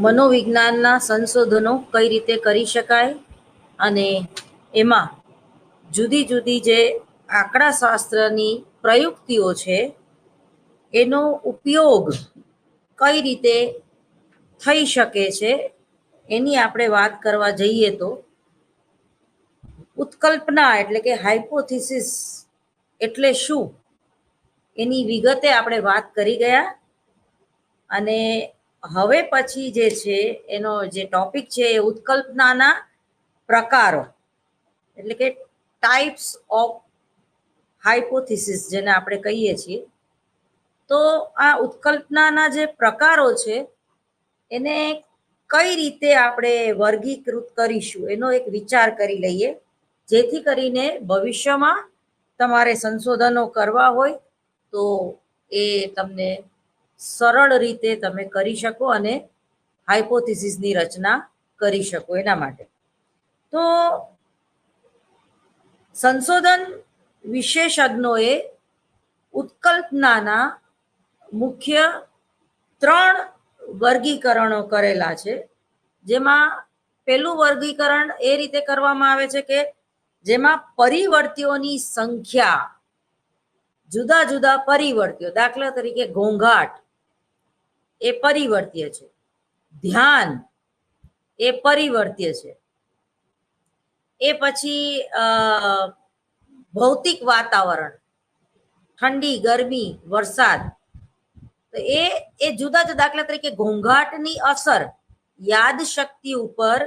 મનોવિજ્ઞાનના સંશોધનો કઈ રીતે કરી શકાય અને એમાં જુદી જુદી જે આંકડાશાસ્ત્રની પ્રયુક્તિઓ છે એનો ઉપયોગ કઈ રીતે થઈ શકે છે એની આપણે વાત કરવા જઈએ તો ઉત્કલ્પના એટલે કે હાઇપોથિસિસ એટલે શું એની વિગતે આપણે વાત કરી ગયા અને હવે પછી જે છે એનો જે ટોપિક છે એ ઉત્કલ્પનાના પ્રકારો એટલે કે ટાઈપ્સ ઓફ હાઇપોથિસિસ જેને આપણે કહીએ છીએ. તો આ ઉત્કલ્પનાના જે પ્રકારો છે એને કઈ રીતે આપણે વર્ગીકૃત કરીશું એનો એક વિચાર કરી લઈએ, જેથી કરીને ભવિષ્યમાં તમારે સંશોધનો કરવા હોય તો એ તમને સરળ રીતે તમે કરી શકો અને હાઇપોથિસિસની રચના કરી શકો. એના માટે તો સંશોધન વિશેષજ્ઞોએ ઉત્કલ્પનાના મુખ્ય 3 વર્ગીકરણો કરેલા છે, જેમાં પહેલું વર્ગીકરણ એ રીતે કરવામાં આવે છે કે જેમાં પરિવર્તીઓની સંખ્યા, જુદા જુદા પરિવર્તીઓ, દાખલા તરીકે ઘોંઘાટ એ પરિવર્તીય છે, ધ્યાન એ પરિવર્તીય છે, એ પછી ભૌતિક વાતાવરણ, ઠંડી, ગરમી, વરસાદ, તો એ જુદા જુદા. દાખલા તરીકે ઘોંઘાટની અસર યાદશક્તિ ઉપર,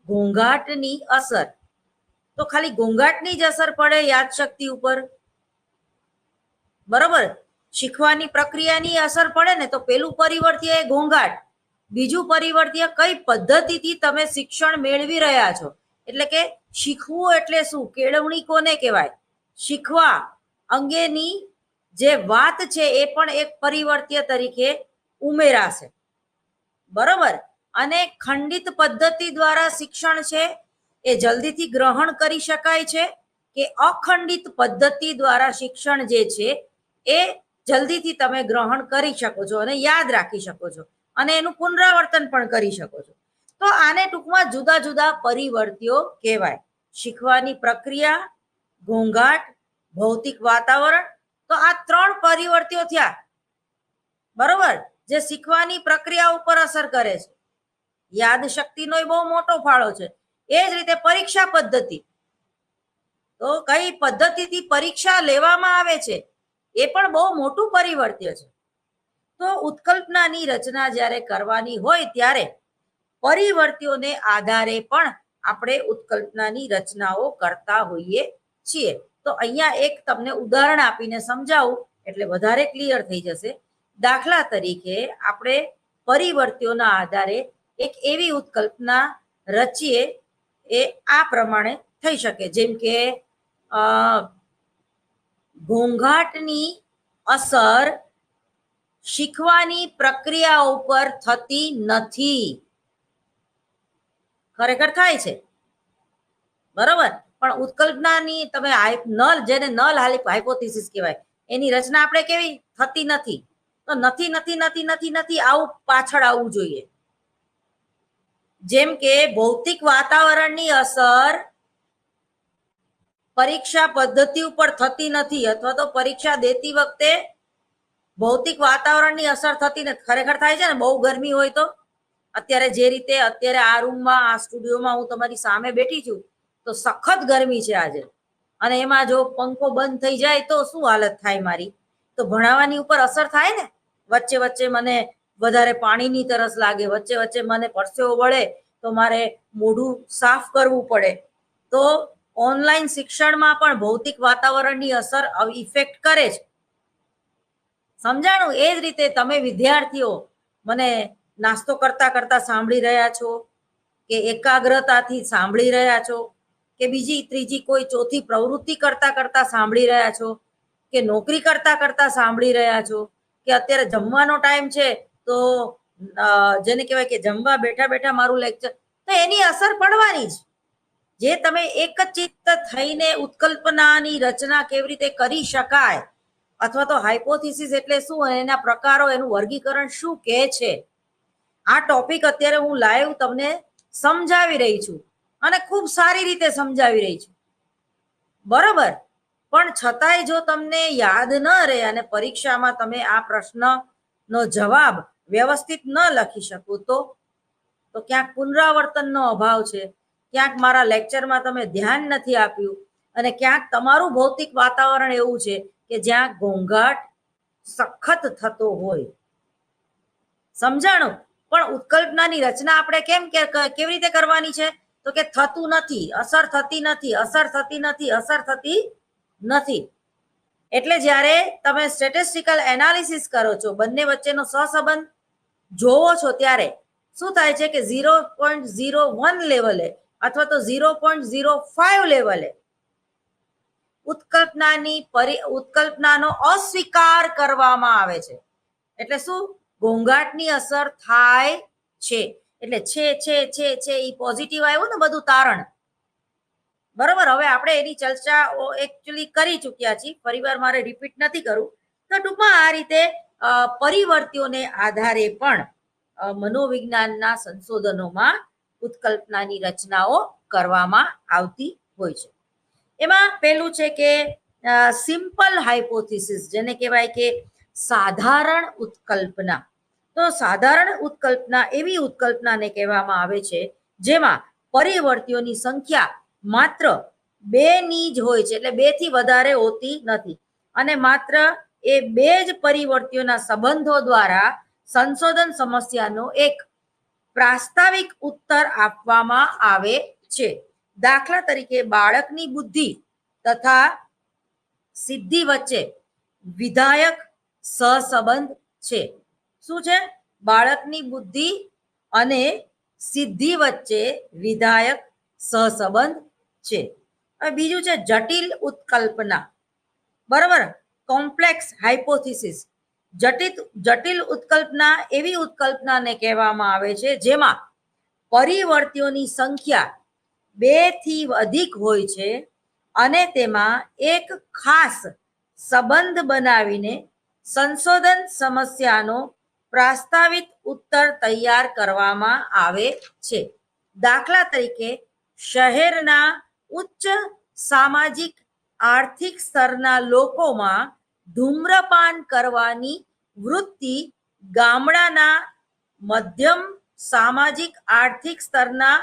ઘોંઘાટની અસર તો ખાલી ઘોંઘાટની જ અસર પડે યાદશક્તિ ઉપર, બરોબર. શીખવાની પ્રક્રિયાની અસર પડે ને તો પેલું પરિવર્તીય એ ઘોંઘાટ, બીજું પરિવર્તીય કઈ પદ્ધતિથી તમે શિક્ષણ મેળવી રહ્યા છો. એટલે કે શીખવું એટલે શું, કેળવણી કોને કહેવાય, શીખવા અંગેની જે વાત છે એ પણ એક પરિવર્તીય તરીકે ઉમેરાશે, બરોબર. અને ખંડિત પદ્ધતિ દ્વારા શિક્ષણ છે એ જલ્દીથી ગ્રહણ કરી શકાય છે કે અખંડિત પદ્ધતિ દ્વારા શિક્ષણ જે છે એ જલ્દીથી તમે ગ્રહણ કરી શકો છો અને યાદ રાખી શકો છો અને એનું પુનરાવર્તન પણ કરી શકો છો. તો આને ટૂંકમાં જુદા જુદા પરિવર્તીઓ કહેવાય. શીખવાની પ્રક્રિયા, ઘોંઘાટ, ભૌતિક વાતાવરણ, તો આ 3 પરિવર્તીઓ થયા, બરોબર, જે શીખવાની પ્રક્રિયા ઉપર અસર કરે છે. યાદશક્તિનો બહુ મોટો ફાળો છે. એ જ રીતે પરીક્ષા પદ્ધતિ, તો કઈ પદ્ધતિથી પરીક્ષા લેવામાં આવે છે એ પણ બહુ મોટું પરિવર્ત્ય છે. તો ઉત્કલ્પનાની રચના જ્યારે કરવાની હોય ત્યારે પરિવર્તીઓને આધારે પણ આપણે ઉત્કલ્પનાની રચનાઓ કરતા હોઈએ છીએ. તો અહીંયા એક તમને ઉદાહરણ આપીને સમજાવું એટલે વધારે ક્લિયર થઈ જશે. દાખલા તરીકે આપણે પરિવર્તીઓના આધારે એક એવી ઉત્કલ્પના રચીએ, એ આ પ્રમાણે થઈ શકે, જેમ કે ઘોંઘાટની અસર શીખવાની પ્રક્રિયા ઉપર થતી નથી. ખરેખર થાય છે, બરોબર, પણ ઉત્કલ્પનાની તમે નલ, જેને નલ હાઇપોથિસિસ કહેવાય, એની રચના આપણે કેવી થતી નથી. તો નથી નથી નથી નથી નથી આવું પાછળ આવવું જોઈએ. જેમ કે ભૌતિક વાતાવરણની અસર પરીક્ષા પદ્ધતિ ઉપર થતી નથી, અથવા તો પરીક્ષા દેતી વખતે ભૌતિક વાતાવરણની અસર થતી નથી. ખરેખર થાય છે ને, બહુ ગરમી હોય તો. અત્યારે જે રીતે અત્યારે આ રૂમમાં, આ સ્ટુડિયોમાં હું તમારી સામે બેઠી છું તો સખત ગરમી છે આજે, અને એમાં જો પંખો બંધ થઈ જાય તો શું હાલત થાય મારી. તો ભણાવવાની ઉપર અસર થાય ને. વચ્ચે વચ્ચે મને વધારે પાણીની તરસ લાગે, વચ્ચે વચ્ચે મને પરસેવો વળે તો મારે મોઢું સાફ કરવું પડે. તો ઓનલાઈન શિક્ષણમાં પણ ભૌતિક વાતાવરણની અસર ઇફેક્ટ કરે છે. સમજાણું? એ જ રીતે તમે વિદ્યાર્થીઓ મને નાસ્તો કરતા કરતા સાંભળી રહ્યા છો, કે એકાગ્રતાથી સાંભળી રહ્યા છો, કે બીજી ત્રીજી કોઈ ચોથી પ્રવૃત્તિ કરતા કરતા સાંભળી રહ્યા છો, કે નોકરી કરતા કરતા સાંભળી રહ્યા છો, કે અત્યારે જમવાનો ટાઈમ છે તો જેને કહેવાય કે જમવા બેઠા બેઠા મારું લેક્ચર, તો એની અસર પડવાની જ. જે તમે એક ચિત્ત થઈને ઉત્કલ્પનાની રચના કેવી રીતે કરી શકાય, અથવા તો હાઇપોથિસિસ એટલે શું, એના પ્રકારો, એનું વર્ગીકરણ શું કહે છે, આ ટોપિક અત્યારે હું લાઈવ તમને સમજાવી રહી છું અને ખૂબ સારી રીતે સમજાવી રહી છું, બરોબર. પણ છતાંય જો તમને યાદ ન રહે અને પરીક્ષામાં તમે આ પ્રશ્નનો જવાબ વ્યવસ્થિત ન લખી શકો તો ક્યાંક પુનરાવર્તનનો અભાવ છે, ક્યાંક મારા લેક્ચરમાં તમે ધ્યાન નથી આપ્યું અને ક્યાંક તમારું ભૌતિક વાતાવરણ એવું છે કે જ્યાં ઘોંઘાટ સખત થતો હોય. સમજાણું? પણ ઉત્કલ્પનાની રચના આપણે કેવી રીતે કરવાની છે? તો કે થતું નથી, અસર થતી નથી, અસર થતી નથી, અસર થતી નથી. એટલે જ્યારે તમે સ્ટેટિસ્ટિકલ એનાલિસિસ કરો છો, બંને વચ્ચેનો સહસંબંધ જોવો છો, ત્યારે શું થાય છે કે 0.01 લેવલે અથવા તો 0.05 લેવલે ઉત્કલ્પનાનો અસ્વીકાર કરવામાં આવે છે. એટલે શું? ઘોંઘાટની અસર થાય છે. એટલે છે એ પોઝિટિવ આવ્યું ને બધું તારણ, બરોબર. હવે આપણે એની ચર્ચા એકચ્યુઅલી કરી ચૂક્યા છીએ, ફરીવાર મારે રિપીટ નથી કરવું. તો ટૂંકમાં આ રીતે પરિવર્તીઓને આધારે પણ મનોવિજ્ઞાનના સંશોધનોમાં ઉત્કલ્પનાની રચનાઓ કરવામાં આવતી હોય છે. એમાં પહેલું છે કે સિમ્પલ હાઇપોથિસિસ, જેને કહેવાય કે સાધારણ ઉત્કલ્પના. તો સાધારણ ઉત્કલ્પના એવી ઉત્કલ્પનાને કહેવામાં આવે છે જેમાં પરિવર્તીઓની સંખ્યા માત્ર 2 ની જ હોય છે, એટલે 2 થી વધારે હોતી નથી અને માત્ર એ 2 જ પરિવર્તીઓના સંબંધો દ્વારા સંશોધન સમસ્યાનો એક પ્રાસ્તાવિક ઉત્તર આપવામાં આવે છે. દાખલા તરીકે બાળકની બુદ્ધિ તથા સિદ્ધિ વચ્ચે વિધાયક સહસંબંધ છે. શું છે? બાળકની બુદ્ધિ અને સિદ્ધિ વચ્ચે વિધાયક સહસંબંધ છે. હવે બીજું છે જટિલ ઉત્કલ્પના, બરાબર, કોમ્પ્લેક્સ હાઇપોથિસિસ. જટિલ ઉત્કલ્પના એવી ઉત્કલ્પનાને કહેવામાં આવે છે જેમાં પરિવર્તીઓની સંખ્યા 2 થી અધિક હોય છે અને તેમાં એક ખાસ સંબંધ બનાવીને સંશોધન સમસ્યાનો પ્રાસ્તાવિક ઉત્તર તૈયાર કરવામાં આવે છે. દાખલા તરીકે શહેરના ઉચ્ચ સામાજિક આર્થિક સ્તરના લોકોમાં ધૂમ્રપાન કરવાની વૃત્તિ ગામડાના મધ્યમ સામાજિક આર્થિક સ્તરના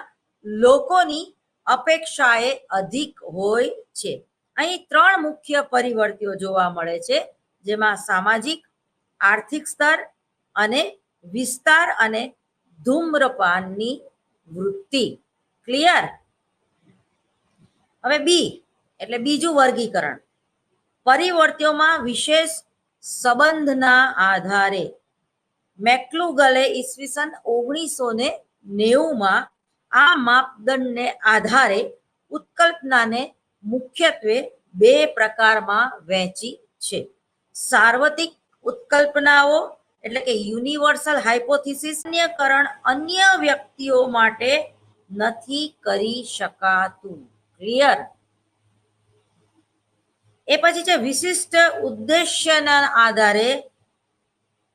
લોકોની અપેક્ષાએ અધિક હોય છે. અહીં 3 મુખ્ય પરિવર્તીઓ જોવા મળે છે, જેમાં સામાજિક, આર્થિક સ્તર અને વિસ્તાર અને ધૂમ્રપાનની વૃત્તિ. ક્લિયર? હવે બી એટલે બીજું વર્ગીકરણ. પરિવર્તીઓમાં વિશેષ સંબંધના આધારે મેકલુગલે ઈસવીસન 1990માં આ માપદંડને આધારે ઉત્કલ્પનાને મુખ્યત્વે 2 પ્રકારમાં વહેંચી છે. સાર્વત્રિક ઉત્કલ્પનાઓ એટલે કે યુનિવર્સલ હાઇપોથિસિસ અન્ય વ્યક્તિઓ માટે નથી કરી શકાતું. ક્લિયર? એ પછી છે વિશિષ્ટ ઉદ્દેશ્યના આધારે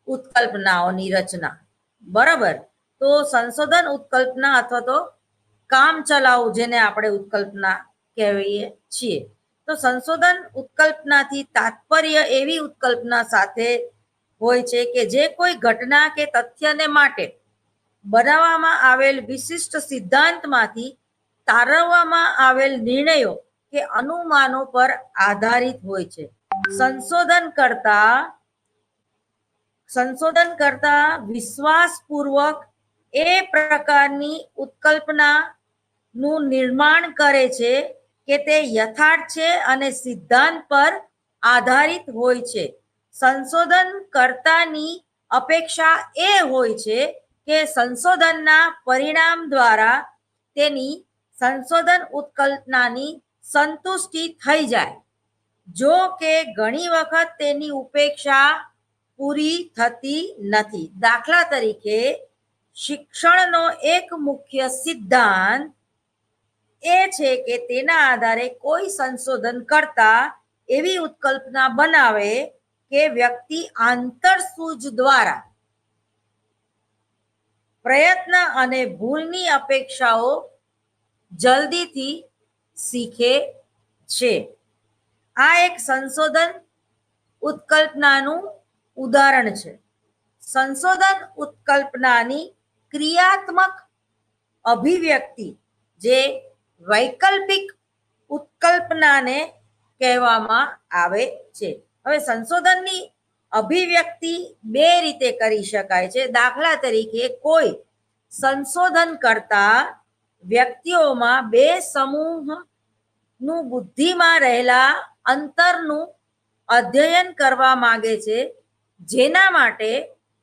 ઉત્કલ્પનાઓની રચના, બરાબર. તો સંશોધન ઉત્કલ્પના અથવા તો કામચલાઉ, જેને આપણે ઉત્કલ્પના કહીએ છીએ. તો સંશોધન ઉત્કલ્પનાથી તાત્પર્ય એવી ઉત્કલ્પના સાથે હોય છે કે જે કોઈ ઘટના કે તથ્યને માટે બનાવવામાં આવેલ વિશિષ્ટ સિદ્ધાંતમાંથી તારવવામાં આવેલ નિર્ણયો કે અનુમાનો પર આધારિત હોય છે. સંશોધન કરતા વિશ્વાસપૂર્વક એ પ્રકારની ઉત્કલ્પનાનું નિર્માણ કરે છે કે તે યથાર્થ છે અને સિદ્ધાંત પર આધારિત હોય છે. સંશોધન કરતાની અપેક્ષા એ હોય છે કે સંશોધનના પરિણામ દ્વારા તેની સંશોધન ઉત્કલ્પનાની સંતુષ્ટિ થઈ જાય. જો કે ઘણી વખત તેની ઉપેક્ષા પૂરી થતી નથી. દાખલા તરીકે શિક્ષણનો એક મુખ્ય સિદ્ધાંત એ છે કે તેના આધારે કોઈ સંશોધન કરતા એવી ઉત્કલ્પના બનાવે કે વ્યક્તિ આંતરસૂઝ દ્વારા પ્રયત્ન અને ભૂલની અપેક્ષાઓ જલ્દીથી શીખે છે. આ એક સંશોધન ઉત્કલ્પનાનું ઉદાહરણ છે. સંશોધન ઉત્કલ્પનાની ક્રિયાત્મક અભિવ્યક્તિ જે વૈકલ્પિક ઉત્કલ્પનાને કહેવામાં આવે છે. હવે સંશોધનની અભિવ્યક્તિ બે રીતે કરી શકાય છે. દાખલા તરીકે કોઈ સંશોધન કરતા વ્યક્તિઓમાં બે સમૂહનું બુદ્ધિમાં રહેલા અંતરનું અધ્યયન કરવા માંગે છે, જેના માટે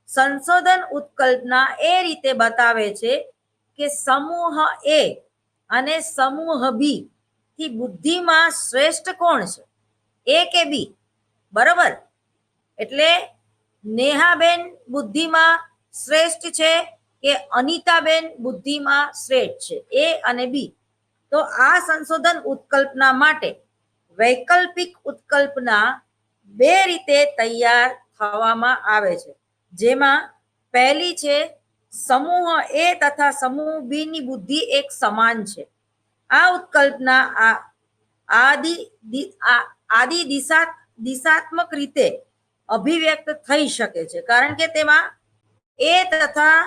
સંશોધન ઉત્કલ્પના એ રીતે બતાવે છે કે સમૂહ એ અને સમૂહ બી થી બુદ્ધિમાં શ્રેષ્ઠ કોણ છે, એ કે બી. બરોબર? એટલે નેહાબેન બુદ્ધિમાં શ્રેષ્ઠ છે કે અનિતાબેન બુદ્ધિમાં શ્રેષ્ઠ છે, એ અને બી. તો આ સંશોધન ઉત્કલ્પના માટે વૈકલ્પિક ઉત્કલ્પના બે રીતે તૈયાર થવામાં આવે છે, જેમાં પહેલી છે સમૂહ એ તથા સમૂહ બી ની બુદ્ધિ એક સમાન છે. આ ઉત્કલ્પના આદિ દિશાત્મક રીતે અભિવ્યક્ત થઈ શકે છે, કારણ કે તેમાં એ તથા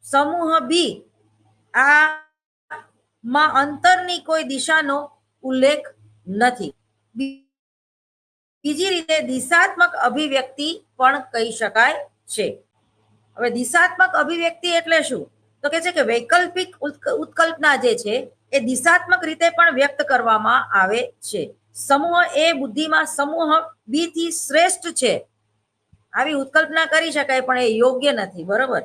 સમૂહ બી માં અંતરની કોઈ દિશાનો ઉલ્લેખ નથી. બીજી રીતે દિશાત્મક અભિવ્યક્તિ પણ કહી શકાય છે. હવે દિશાત્મક અભિવ્યક્તિ એટલે શું? તો કે છે કે વૈકલ્પિક ઉત્કલ્પના જે છે એ દિશાત્મક રીતે પણ વ્યક્ત કરવામાં આવે છે. સમૂહ એ બુદ્ધિમાં સમૂહ બી થી શ્રેષ્ઠ છે, આવી ઉત્કલ્પના કરી શકાય, પણ એ યોગ્ય નથી. બરોબર?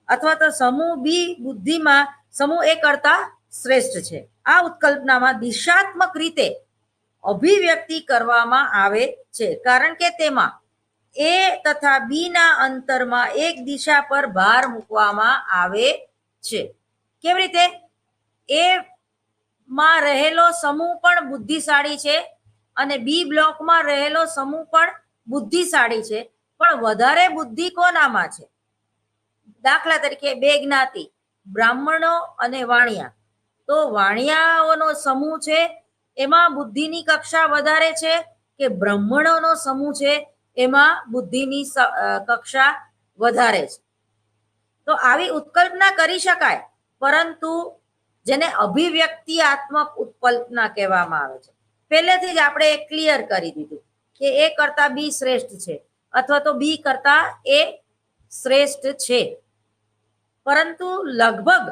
અથવા તો સમૂહ બી બુદ્ધિમાં સમૂહ એ કરતા શ્રેષ્ઠ છે. આ ઉત્કલ્પનામાં દિશાત્મક રીતે અભિવ્યક્તિ કરવામાં આવે છે, કારણ કે તેમાં એ તથા બી ના અંતરમાં એક દિશા પર ભાર મૂકવામાં આવે છે. કેવી રીતે? એ માં રહેલો સમૂહ પણ બુદ્ધિશાળી છે અને બી બ્લોકમાં રહેલો સમૂહ પણ બુદ્ધિશાળી છે, પણ વધારે બુદ્ધિ કોનામાં છે? દાખલા તરીકે બે જ્ઞાતિ, બ્રાહ્મણો અને વાણિયા. તો વાણિયાઓનો સમૂહ છે એમાં બુદ્ધિની કક્ષા વધારે છે કે બ્રાહ્મણોનો સમૂહ છે એમાં બુદ્ધિની કક્ષા વધારે છે? તો આવી ઉત્કલ્પના કરી શકાય, પરંતુ જેને અભિવ્યક્તિઆત્મક ઉત્કલ્પના કહેવામાં આવે છે. પહેલેથી જ આપણે ક્લિયર કરી દીધું કે એ કરતા બી શ્રેષ્ઠ છે અથવા તો બી કરતા એ શ્રેષ્ઠ છે. પરંતુ લગભગ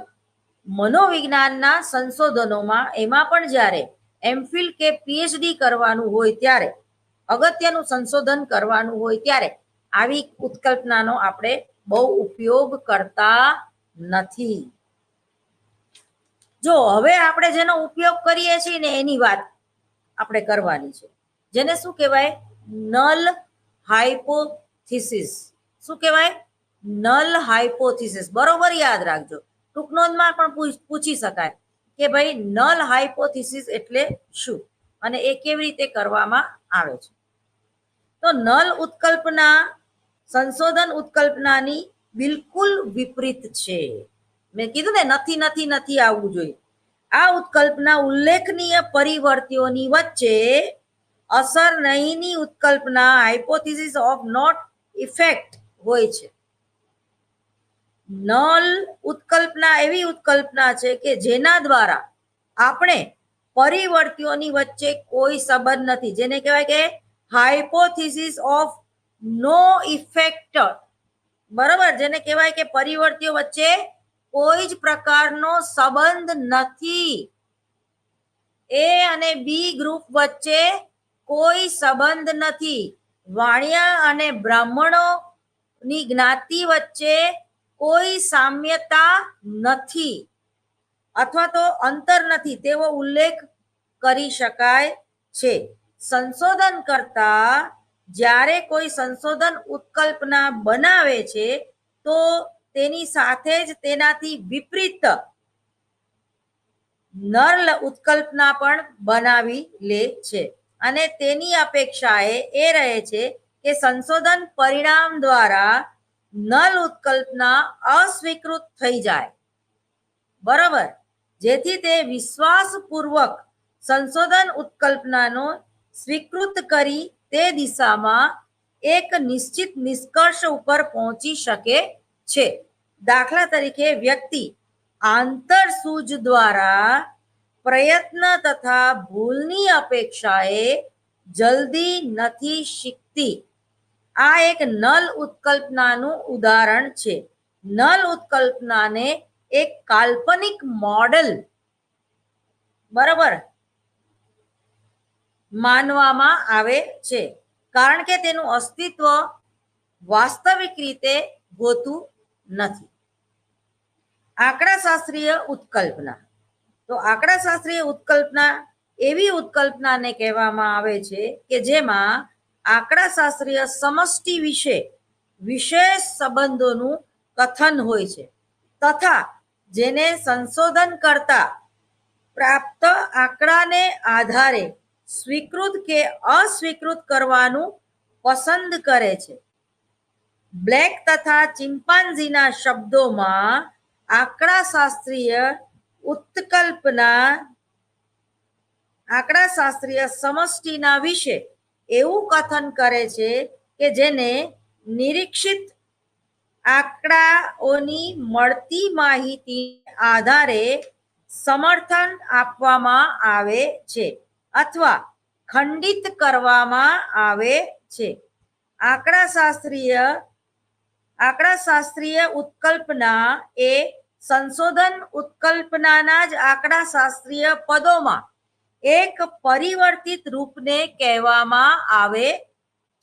મનોવિજ્ઞાનના સંશોધનોમાં એમાં પણ જ્યારે એમફિલ કે પીએચડી કરવાનું હોય ત્યારે, અગત્યનું સંશોધન કરવાનું હોય ત્યારે આવી ઉત્કલ્પનાનો આપણે બહુ ઉપયોગ કરતા નથી. જો હવે આપણે જેનો ઉપયોગ કરીએ છીએ ને એની વાત આપણે કરવાની છે, જેને શું કહેવાય? Null hypothesis. શું કહેવાય? Null hypothesis. બરોબર યાદ રાખજો, ટૂંક નોંધમાં પણ પૂછી શકાય કે ભાઈ નલ હાઇપોથિસિસ એટલે શું અને એ કેવી રીતે કરવામાં આવે છે. તો નલ ઉત્કલ્પના સંશોધન ઉત્કલ્પનાની બિલકુલ વિપરીત છે. મેં કીધું ને નથી નથી નથી આવવું જોઈએ. આ ઉત્કલ્પના ઉલ્લેખનીય પરિવર્તિઓની વચ્ચે અસર નહીંની ઉત્કલ્પના હાઇપોથિસિસ ઓફ નોટ ઇફેક્ટ હોય છે. નલ ઉત્કલ્પના એવી ઉત્કલ્પના છે કે જેના દ્વારા આપણે પરિવર્તિઓની વચ્ચે કોઈ સંબંધ નથી, જેને કહેવાય કે હાઇપોથિસિસ ઓફ નો ઇફેક્ટ. બરોબર? જેને કહેવાય કે પરિવર્તિઓ વચ્ચે કોઈ જ પ્રકારનો સંબંધ નથી. એ અને બી ગ્રુપ વચ્ચે કોઈ સંબંધ નથી. વાણિયા અને બ્રાહ્મણો ની જ્ઞાતિ વચ્ચે કોઈ સામ્યતા નથી અથવા તો અંતર નથી તેવો ઉલ્લેખ કરી શકાય છે. સંશોધન કરતા જ્યારે કોઈ સંશોધન ઉત્કલ્પના બનાવે છે તો તેની સાથે જ તેનાથી વિપરીત નલ ઉત્કલ્પના પણ બનાવી લે છે અને તેની અપેક્ષા એ રહે છે કે સંશોધન પરિણામ દ્વારા નલ ઉત્કલ્પના અસ્વીકૃત થઈ જાય, બરાબર, જેથી તે વિશ્વાસપૂર્વક સંશોધન ઉત્કલ્પનાનો સ્વીકૃત કરી તે દિશામાં એક નિશ્ચિત નિષ્કર્ષ ઉપર પહોંચી શકે છે. દાખલા તરીકે વ્યક્તિ આંતરસૂઝ દ્વારા પ્રયત્ન તથા ભૂલની અપેક્ષાએ જલ્દી નથી શીખતી. આ એક નલ ઉત્કલ્પનાનું ઉદાહરણ છે. નલ ઉત્કલ્પનાને એક કાલ્પનિક મોડેલ, બરાબર, માનવામાં આવે છે, કારણ કે તેનું અસ્તિત્વ વાસ્તવિક રીતે હોતું નથી. આંકડાશાસ્ત્રીય ઉત્કલ્પના. તો આંકડાશાસ્ત્રીય ઉત્કલ્પના એવી ઉત્કલ્પનાને કહેવામાં આવે છે કે જેમાં આંકડાશાસ્ત્રીય સમષ્ટિ વિશે વિશેષ સંબંધોનું કથન હોય છે તથા જેને સંશોધન કરતા પ્રાપ્ત આંકડાને આધારે સ્વીકૃત કે અસ્વીકૃત કરવાનું પસંદ કરે છે. બ્લેક તથા ચિમ્પાન્ઝીના શબ્દોમાં આંકડાશાસ્ત્રીય ઉત્કલ્પના આંકડાશાસ્ત્રીય સમષ્ટિના વિશે એવું કથન કરે છે કે જેને નિરીક્ષિત આંકડાઓની મળતી માહિતી આધારે સમર્થન આપવામાં આવે છે અથવા ખંડિત કરવામાં આવે છે. આંકડાશાસ્ત્રીય ઉત્કલ્પના એ સંશોધન ઉત્કલ્પનાના જ આંકડાશાસ્ત્રીય પદોમાં એક પરિવર્તિત રૂપને કહેવામાં આવે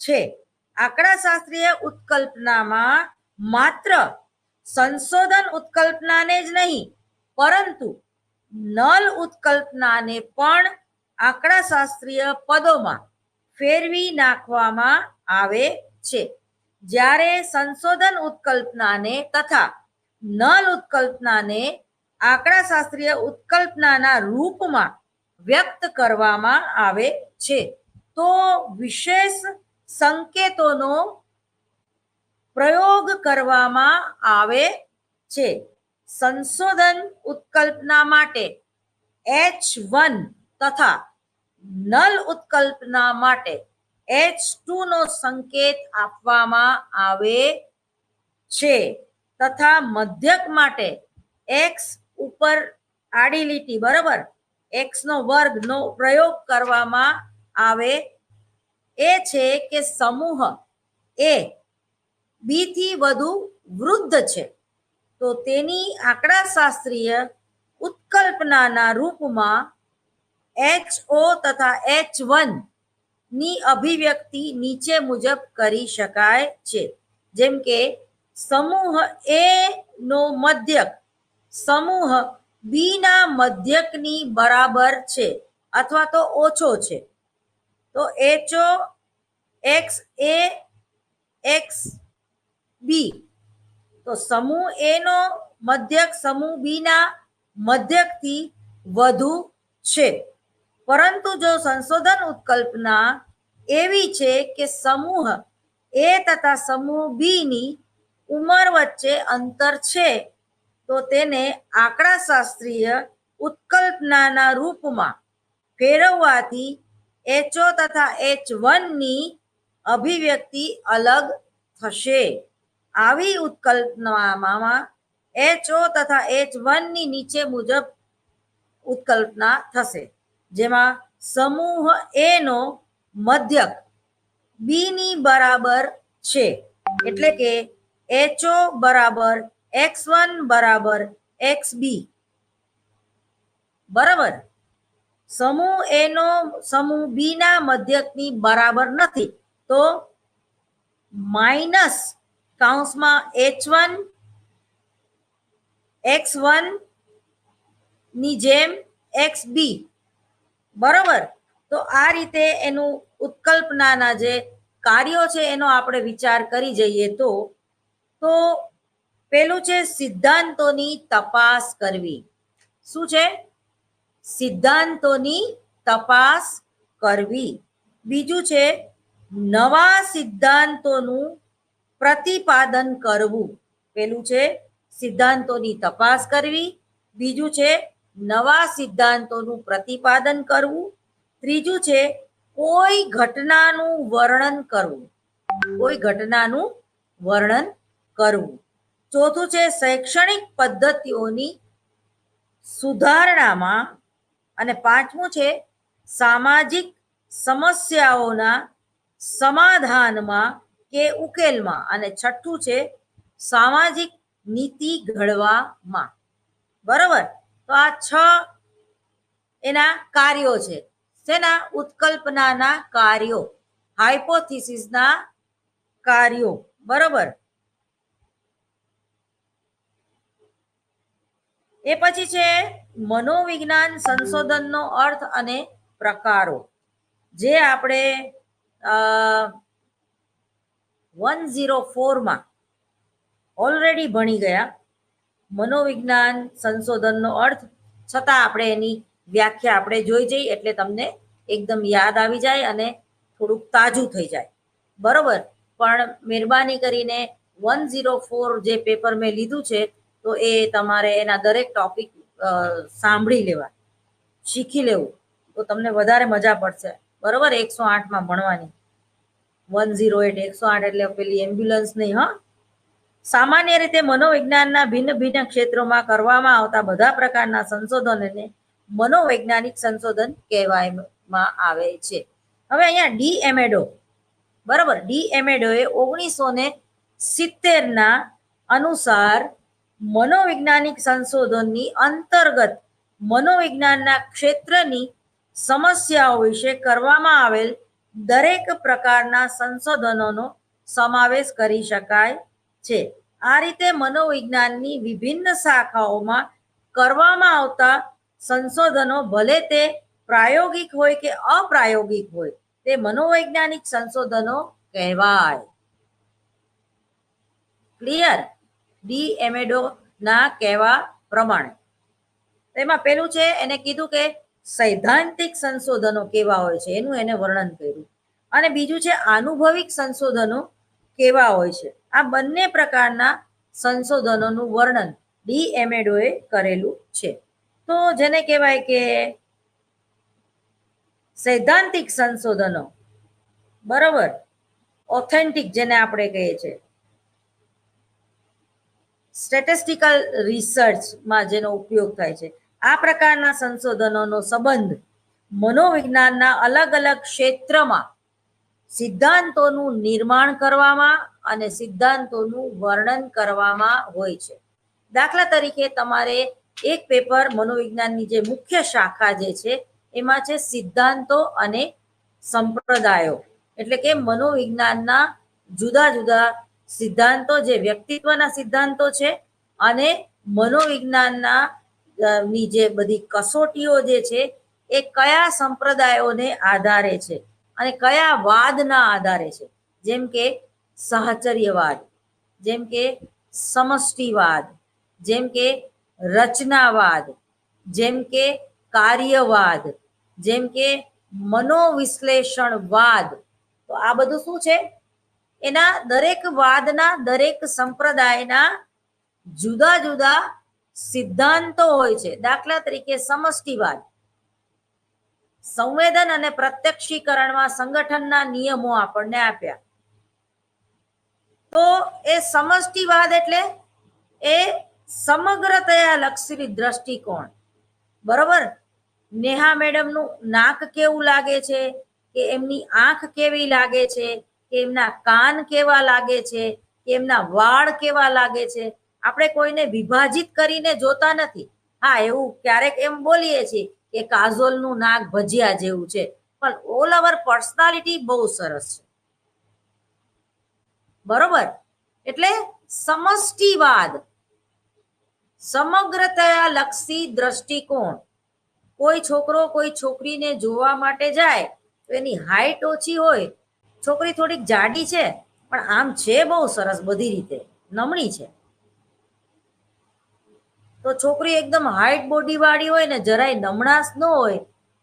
છે. આંકડાશાસ્ત્રીય ઉત્કલ્પનામાં માત્ર સંશોધન ઉત્કલ્પનાને જ નહીં પરંતુ નલ ઉત્કલ્પનાને પણ આંકડાશાસ્ત્રીય પદોમાં ફેરવી નાખવામાં આવે છે. જ્યારે સંશોધન ઉત્કલ્પનાને તથા નલ ઉત્કલ્પનાને આંકડાશાસ્ત્રીય ઉત્કલ્પનાના રૂપમાં વ્યક્ત કરવામાં આવે છે તો વિશેષ સંકેતોનો પ્રયોગ કરવામાં આવે છે. સંશોધન ઉત્કલ્પના માટે H1 તથા નલ ઉત્કલ્પના માટે H2 નો સંકેત આપવામાં આવે છે તથા મધ્યક માટે x ઉપર આડી લીટી, બરાબર, x નો વર્ગ નો પ્રયોગ કરવામાં આવે એ છે કે સમૂહ એ બી થી વધુ વૃદ્ધ છે તો તેની આંકડાશાસ્ત્રીય ઉત્કલ્પનાના રૂપમાં HO તથા H1 ની અભિવ્યક્તિ નીચે મુજબ કરી શકાય છે. જેમ કે સમૂહ એ નો મધ્યક સમૂહ બી ના મધ્યકની બરાબર છે અથવા તો ઓછો છે તો HO X A X B. તો સમૂહ એ નો મધ્યક સમૂહ બી ના મધ્યકથી વધુ છે. પરંતુ જો સંશોધન ઉત્કલ્પના એવી છે કે સમૂહ એ તથા સમૂહ બી ની ઉંમર વચ્ચે અંતર છે તો તેને આંકડાશાસ્ત્રીય ઉત્કલ્પનાના રૂપમાં ફેરવવાથી HO તથા H1 ની અભિવ્યક્તિ અલગ થશે. આવી ઉત્કલ્પનામાં HO તથા H1 ની નીચે મુજબ ઉત્કલ્પના થશે જેમાં સમૂહ એ નો મધ્યક બી ની બરાબર છે એટલે કે HO બરાબર X1 બરાબર XB, બરાબર. સમૂહ એ નો સમૂહ બી ના મધ્યકની બરાબર નથી તો માઇનસ કૌંસમાં H1 X1 ની જેમ XB, બરાબર. તો આ રીતે એનું ઉત્કલ્પનાના જે કાર્યો છે એનો આપણે વિચાર કરી જઈએ તો પેલું છે સિદ્ધાંતોની તપાસ કરવી. શું છે? સિદ્ધાંતોની તપાસ કરવી. બીજું છે નવા સિદ્ધાંતોનું પ્રતિપાદન કરવું. પેલું છે સિદ્ધાંતોની તપાસ કરવી, બીજું છે નવા સિદ્ધાંતોનું પ્રતિપાદન કરવું, ત્રીજું છે કોઈ ઘટનાનું વર્ણન કરવું, કોઈ ઘટનાનું વર્ણન કરવું, ચોથું છે શૈક્ષણિક પદ્ધતિઓની સુધારણામાં, અને પાંચમું છે સામાજિક સમસ્યાઓના સમાધાનમાં કે ઉકેલમાં, અને છઠ્ઠું છે સામાજિક નીતિ ઘડવામાં. બરોબર, તો આ 6 એના કાર્યો છે. શેના? ઉત્કલ્પનાના કાર્યો, હાઇપોથિસિસના કાર્યો. બરોબર, એ પછી છે મનોવિજ્ઞાન સંશોધનનો અર્થ અને પ્રકારો, જે આપણે 104માં ઓલરેડી ભણી ગયા. મનોવિજ્ઞાન સંશોધનનો અર્થ, છતાં આપણે એની વ્યાખ્યા આપણે જોઈ જઈએ એટલે તમને એકદમ યાદ આવી જાય અને થોડુંક તાજું થઈ જાય. બરોબર, પણ મહેરબાની કરીને 104 જે પેપર મેં લીધું છે તો એ તમારે એના દરેક ટોપિક સાંભળી લેવા, શીખી લેવું, તો તમને વધારે મજા પડશે. બરોબર, 108માં ભણવાની. 108 108 એટલે પેલી એમ્બ્યુલન્સ નહીં. હા, સામાન્ય રીતે મનોવિજ્ઞાનના ભિન્ન ભિન્ન ક્ષેત્રોમાં કરવામાં આવતા બધા પ્રકારના સંશોધનોને મનોવૈજ્ઞાનિક સંશોધન કહેવામાં આવે છે. હવે અહીંયા ડી એમેડો, બરાબર, ડી એમેડોએ 1970ના અનુસાર મનોવૈજ્ઞાનિક સંશોધનની અંતર્ગત મનોવિજ્ઞાનના ક્ષેત્રની સમસ્યાઓ વિશે કરવામાં આવેલ દરેક પ્રકારના સંશોધનોનો સમાવેશ કરી શકાય છે. આ રીતે મનોવિજ્ઞાનની વિભિન્ન શાખાઓમાં કરવામાં આવતા સંશોધનો ભલે તે પ્રાયોગિક હોય કે અપ્રાયોગિક હોય, તે મનોવૈજ્ઞાનિક સંશોધનો કહેવાય. ક્લિયર? ડી એમેડો ના કહેવા પ્રમાણે તેમાં પેલું છે, એને કીધું કે સૈદ્ધાંતિક સંશોધનો કેવા હોય છે, એનું એને વર્ણન કર્યું, અને બીજું છે આનુભવિક સંશોધનો કેવા હોય છે. આ બંને પ્રકારના સંશોધનોનું વર્ણન ડી એમેડોએ કરેલું છે. તો જેને કહેવાય કે સૈદ્ધાંતિક સંશોધનો, બરાબર, ઓથેન્ટિક જેને આપણે કહીએ છીએ, સ્ટેટિસ્ટિકલ રિસર્ચમાં જેનો ઉપયોગ થાય છે, આ પ્રકારના સંશોધનોનો સંબંધ મનોવિજ્ઞાનના અલગ અલગ ક્ષેત્રમાં સિદ્ધાંતોનું નિર્માણ કરવામાં અને સિદ્ધાંતોનું વર્ણન કરવામાં હોય છે. દાખલા તરીકે તમારે એક પેપર મનોવિજ્ઞાનની જે મુખ્ય શાખા જે છે એમાં છે સિદ્ધાંતો અને સંપ્રદાયો, એટલે કે મનોવિજ્ઞાનના જુદા જુદા સિદ્ધાંતો, જે વ્યક્તિત્વના સિદ્ધાંતો છે, અને મનોવિજ્ઞાનના ની જે બધી કસોટીઓ જે છે એ કયા સંપ્રદાયોને આધારે છે અને કયા વાદના આધારે છે, જેમ કે સાહચર્યવાદ, જેમ કે સમષ્ટિવાદ, જેમ કે રચનાવાદ, જેમ કે કાર્યવાદ, જેમ કે મનોવિશ્લેષણવાદ. તો આ બધું શું છે? એના દરેક વાદના, દરેક સંપ્રદાયના જુદા જુદા સિદ્ધાંતો હોય છે. દાખલા તરીકે સમષ્ટિવાદ, સંવેદન અને પ્રત્યક્ષીકરણમાં સંગઠનના નિયમો આપણને આપ્યા. તો એ સમષ્ટિવાદ એટલે એ સમગ્રતયા લક્ષી દ્રષ્ટિકોણ. બરોબર, નેહા મેડમનું નાક કેવું લાગે છે, કે એમની આંખ કેવી લાગે છે, કે એમના કાન કેવા લાગે છે, કે એમના વાળ કેવા લાગે છે, આપણે કોઈને વિભાજિત કરીને જોતા નથી. હા, એવું ક્યારેક એમ બોલીએ છીએ કે કાજોલનું નાક ભજીયા જેવું છે, પણ ઓલ ઓવર પર્સનાલિટી બહુ સરસ છે. બરોબર, એટલે સમષ્ટિવાદ, સમગ્રતયા લક્ષી દ્રષ્ટિકોણ. કોઈ છોકરો કોઈ છોકરીને જોવા માટે જાય તો એની હાઈટ ઓછી હોય, છોકરી થોડીક જાડી છે પણ આમ છે બહુ સરસ, બધી રીતે નમણી છે, તો છોકરી એકદમ હાઈટ બોડી વાળી હોય ને જરાય નમણાશ ન હોય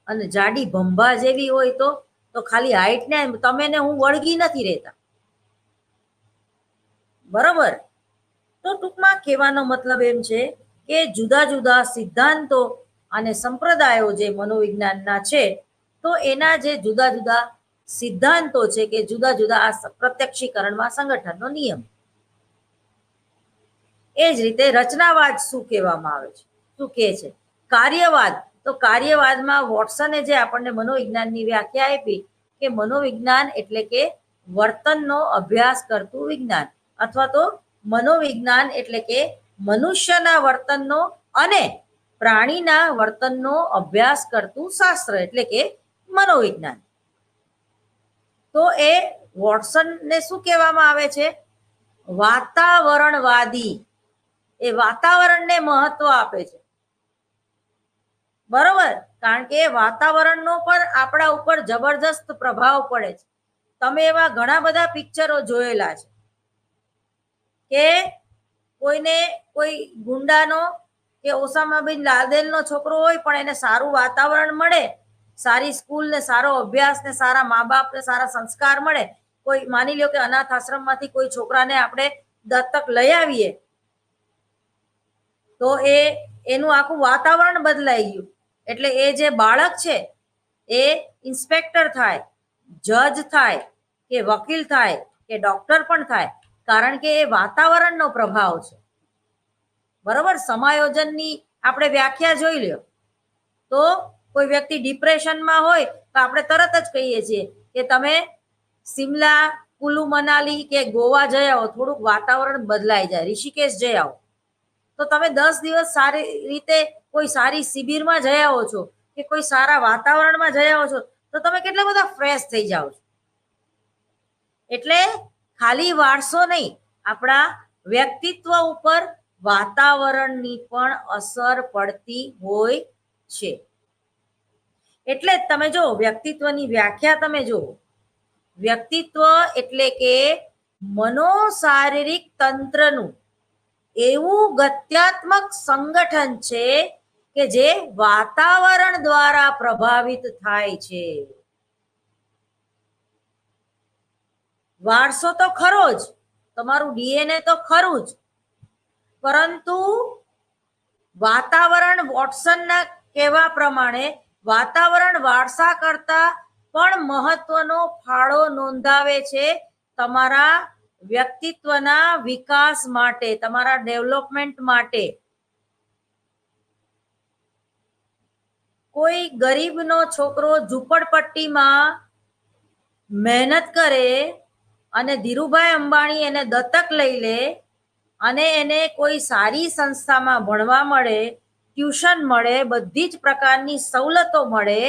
અને જાડી ભંભા જેવી હોય તો ખાલી હાઈટ ને તમે ને હું વળગી નથી રહેતા. બરોબર. તો ટૂંકમાં કહેવાનો મતલબ એમ છે કે જુદા જુદા સિદ્ધાંતો અને સંપ્રદાયો જે મનોવિજ્ઞાનના છે, તો એના જે જુદા જુદા સિદ્ધાંતો છે કે જુદા જુદા આ પ્રત્યક્ષીકરણમાં સંગઠનનો નિયમ. એ જ રીતે રચનાવાદ શું કહેવામાં આવે છે, શું કહે છે? કાર્યવાદ. તો કાર્યવાદમાં વોટસને જે આપણને મનોવિજ્ઞાનની વ્યાખ્યા આપી કે મનોવિજ્ઞાન એટલે કે વર્તનનો અભ્યાસ કરતું વિજ્ઞાન, અથવા તો મનોવિજ્ઞાન એટલે કે મનુષ્યના વર્તનનો અને પ્રાણીના વર્તનનો અભ્યાસ કરતું શાસ્ત્ર એટલે કે મનોવિજ્ઞાન. તો એ વોટસનને શું કહેવામાં આવે છે? વાતાવરણવાદી. એ વાતાવરણને મહત્વ આપે છે, બરોબર. કારણ કે વાતાવરણનો પણ આપણા ઉપર જબરજસ્ત પ્રભાવ પડે છે. તમે એવા ઘણા બધા પિક્ચરો જોયેલા છે કે કોઈને કોઈ ગુંડાનો કે ઓસામા બિન લાદેનનો છોકરો હોય પણ એને સારું વાતાવરણ મળે, સારી સ્કૂલ ને સારો અભ્યાસ ને સારા મા બાપ ને સારા સંસ્કાર મળે. કોઈ માની લો કે અનાથ આશ્રમમાંથી કોઈ છોકરાને આપણે દત્તક લઈ આવીએ તો એનું આખું વાતાવરણ બદલાઈ ગયું. એટલે એ જે બાળક છે એ ઇન્સ્પેક્ટર થાય, જજ થાય, કે વકીલ થાય, કે ડોક્ટર પણ થાય, કારણ કે એ વાતાવરણનો પ્રભાવ છે, બરોબર. સમાયોજનની આપણે વ્યાખ્યા જોઈ લ્યો તો કોઈ વ્યક્તિ ડિપ્રેશનમાં હોય તો આપણે તરત જ કહીએ છીએ કે તમે સિમલા, કુલુ મનાલી કે ગોવા જઈ આવો, થોડુંક વાતાવરણ બદલાઈ જાય, ઋષિકેશ જઈ આવો. તો તમે 10 દિવસ સારી રીતે કોઈ સારી શિબિરમાં જઈ આવો છો કે કોઈ સારા વાતાવરણમાં જઈ આવો છો તો તમે કેટલા બધા ફ્રેશ થઈ જાઓ છો. એટલે ખાલી વારસો નહીં, આપણા વ્યક્તિત્વ ઉપર વાતાવરણની પણ અસર પડતી હોય છે. એટલે જ તમે જો વ્યક્તિત્વની વ્યાખ્યા તમે જો, વ્યક્તિત્વ એટલે કે મનોશારીરિક તંત્રનું એવું ગત્યાત્મક સંગઠન છે કે જે વાતાવરણ દ્વારા પ્રભાવિત થાય છે. વારસો તો ખરો જ, તમારું ડીએનએ તો ખરું જ, પરંતુ વાતાવરણ વોટસનના કહેવા પ્રમાણે વાતાવરણ વારસા કરતા પણ મહત્વનો ફાળો નોંધાવે છે તમારા વ્યક્તિત્વના વિકાસ માટે, તમારા ડેવલપમેન્ટ માટે. કોઈ ગરીબનો છોકરો ઝૂંપડપટ્ટીમાં મહેનત કરે અને ધીરુભાઈ અંબાણી એને દત્તક લઈ લે અને એને કોઈ સારી સંસ્થામાં ભણવા મળે, ટ્યુશન મળે, બધી જ પ્રકારની સવલતો મળે,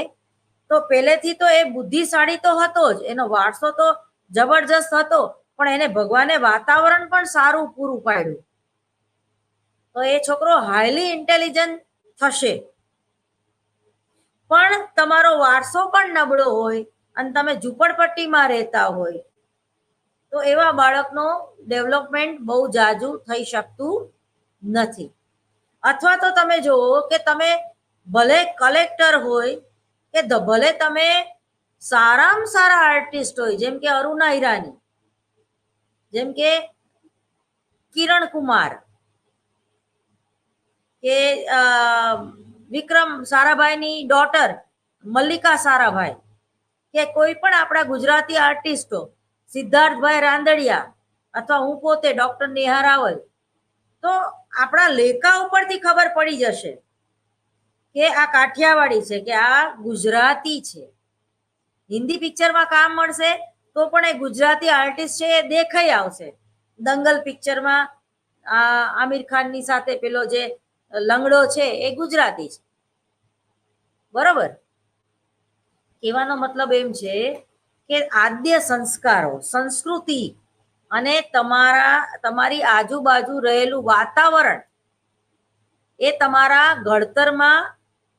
તો પહેલેથી તો એ બુદ્ધિશાળી તો હતો જ, એનો વારસો તો જબરજસ્ત હતો, પણ એને ભગવાને વાતાવરણ પણ સારું પૂરું પાડ્યું, તો એ છોકરો હાઈલી ઇન્ટેલિજન્ટ થશે. પણ તમારો વારસો પણ નબળો હોય અને તમે ઝૂંપડપટ્ટીમાં રહેતા હોય તો એવા બાળકનો ડેવલપમેન્ટ બહુ જાજુ થઈ શકતું નથી. અથવા તો તમે જુઓ કે તમે ભલે કલેક્ટર હોય કે ભલે તમે સારામાં સારા આર્ટિસ્ટ હોય, જેમ કે અરુણા ઈરાની, જેમ કે કિરણ કુમાર, કે વિક્રમ સારાભાઈની ડોટર મલ્લિકા સારાભાઈ, કે કોઈ પણ આપણા ગુજરાતી આર્ટિસ્ટો, સિદ્ધાર્થભાઈ રાંદડિયા, અથવા હું પોતે ડોક્ટર નેહા રાવલ, તો આપણા લેખા ઉપરથી ખબર પડી જશે કે આ કાઠિયાવાડી છે કે આ ગુજરાતી છે. હિન્દી પિક્ચરમાં કામ મળશે તો પણ એ ગુજરાતી આર્ટિસ્ટ છે એ દેખાઈ આવશે. દંગલ પિક્ચરમાં આમિર ખાનની સાથે પેલો જે લંગડો છે એ ગુજરાતી છે, બરોબર. કહેવાનો મતલબ એમ છે કે આદ્ય સંસ્કારો, સંસ્કૃતિ અને તમારી આજુબાજુ રહેલું વાતાવરણ એ તમારા ઘડતરમાં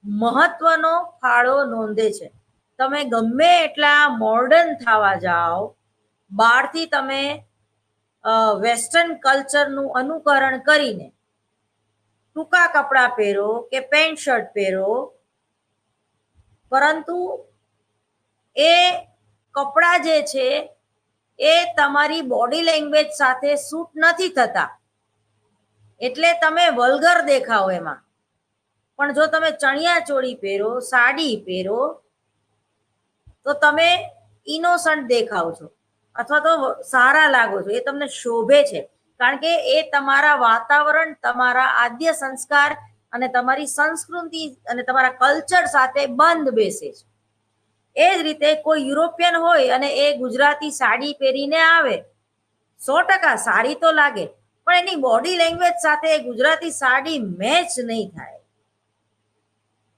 મહત્વનો ફાળો નોંધે છે. તમે ગમે એટલા મોડર્ન થવા જાઓ, બહારથી તમે વેસ્ટર્ન કલ્ચરનું અનુકરણ કરીને ટૂંકા કપડાં પહેરો કે પેન્ટ શર્ટ પહેરો, પરંતુ એ કપડાં જે છે એ તમારી બોડી લેંગ્વેજ સાથે સૂટ નથી થતા, એટલે તમે વલ્ગર દેખાઓ એમાં. પણ જો તમે ચણિયા ચોળી પહેરો, સાડી પહેરો, તો તમે ઇનોસન્ટ દેખાવ છો અથવા તો સારા લાગો છો, એ તમને શોભે છે. કારણ કે એ તમારા વાતાવરણ, તમારા આદ્ય સંસ્કાર અને તમારી સંસ્કૃતિ અને તમારા કલ્ચર સાથે બંધ બેસે છે. એ જ રીતે કોઈ યુરોપિયન હોય અને એ ગુજરાતી સાડી પહેરીને આવે, 100% સારી તો લાગે, પણ એની બોડી લેંગ્વેજ સાથે ગુજરાતી સાડી મેચ નહીં થાય.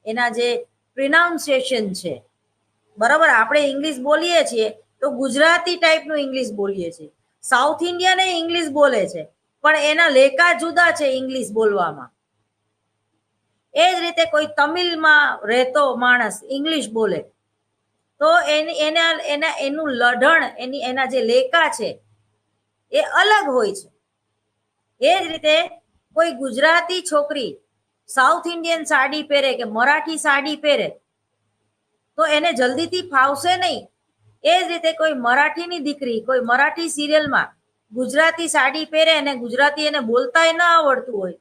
એના જે પ્રિનાઉન્સિએશન છે, બરાબર, આપણે ઇંગ્લિશ બોલીએ છીએ તો ગુજરાતી ટાઈપનું ઇંગ્લિશ બોલીએ છીએ. સાઉથ ઇન્ડિયન એ ઇંગ્લિશ બોલે છે, પણ એના લેકા જુદા છે ઇંગ્લિશ બોલવામાં. એ જ રીતે કોઈ તમિલમાં રહેતો માણસ ઇંગ્લિશ બોલે તો એનું લઢણ, એના જે લેકા છે એ અલગ હોય છે. એ જ રીતે કોઈ ગુજરાતી છોકરી સાઉથ ઇન્ડિયન સાડી પહેરે કે મરાઠી સાડી પહેરે તો એને જલ્દીથી ફાવશે નહીં. એ જ રીતે કોઈ મરાઠીની દીકરી કોઈ મરાઠી સિરિયલમાં ગુજરાતી સાડી પહેરે અને ગુજરાતી એને બોલતાય ન આવડતું હોય,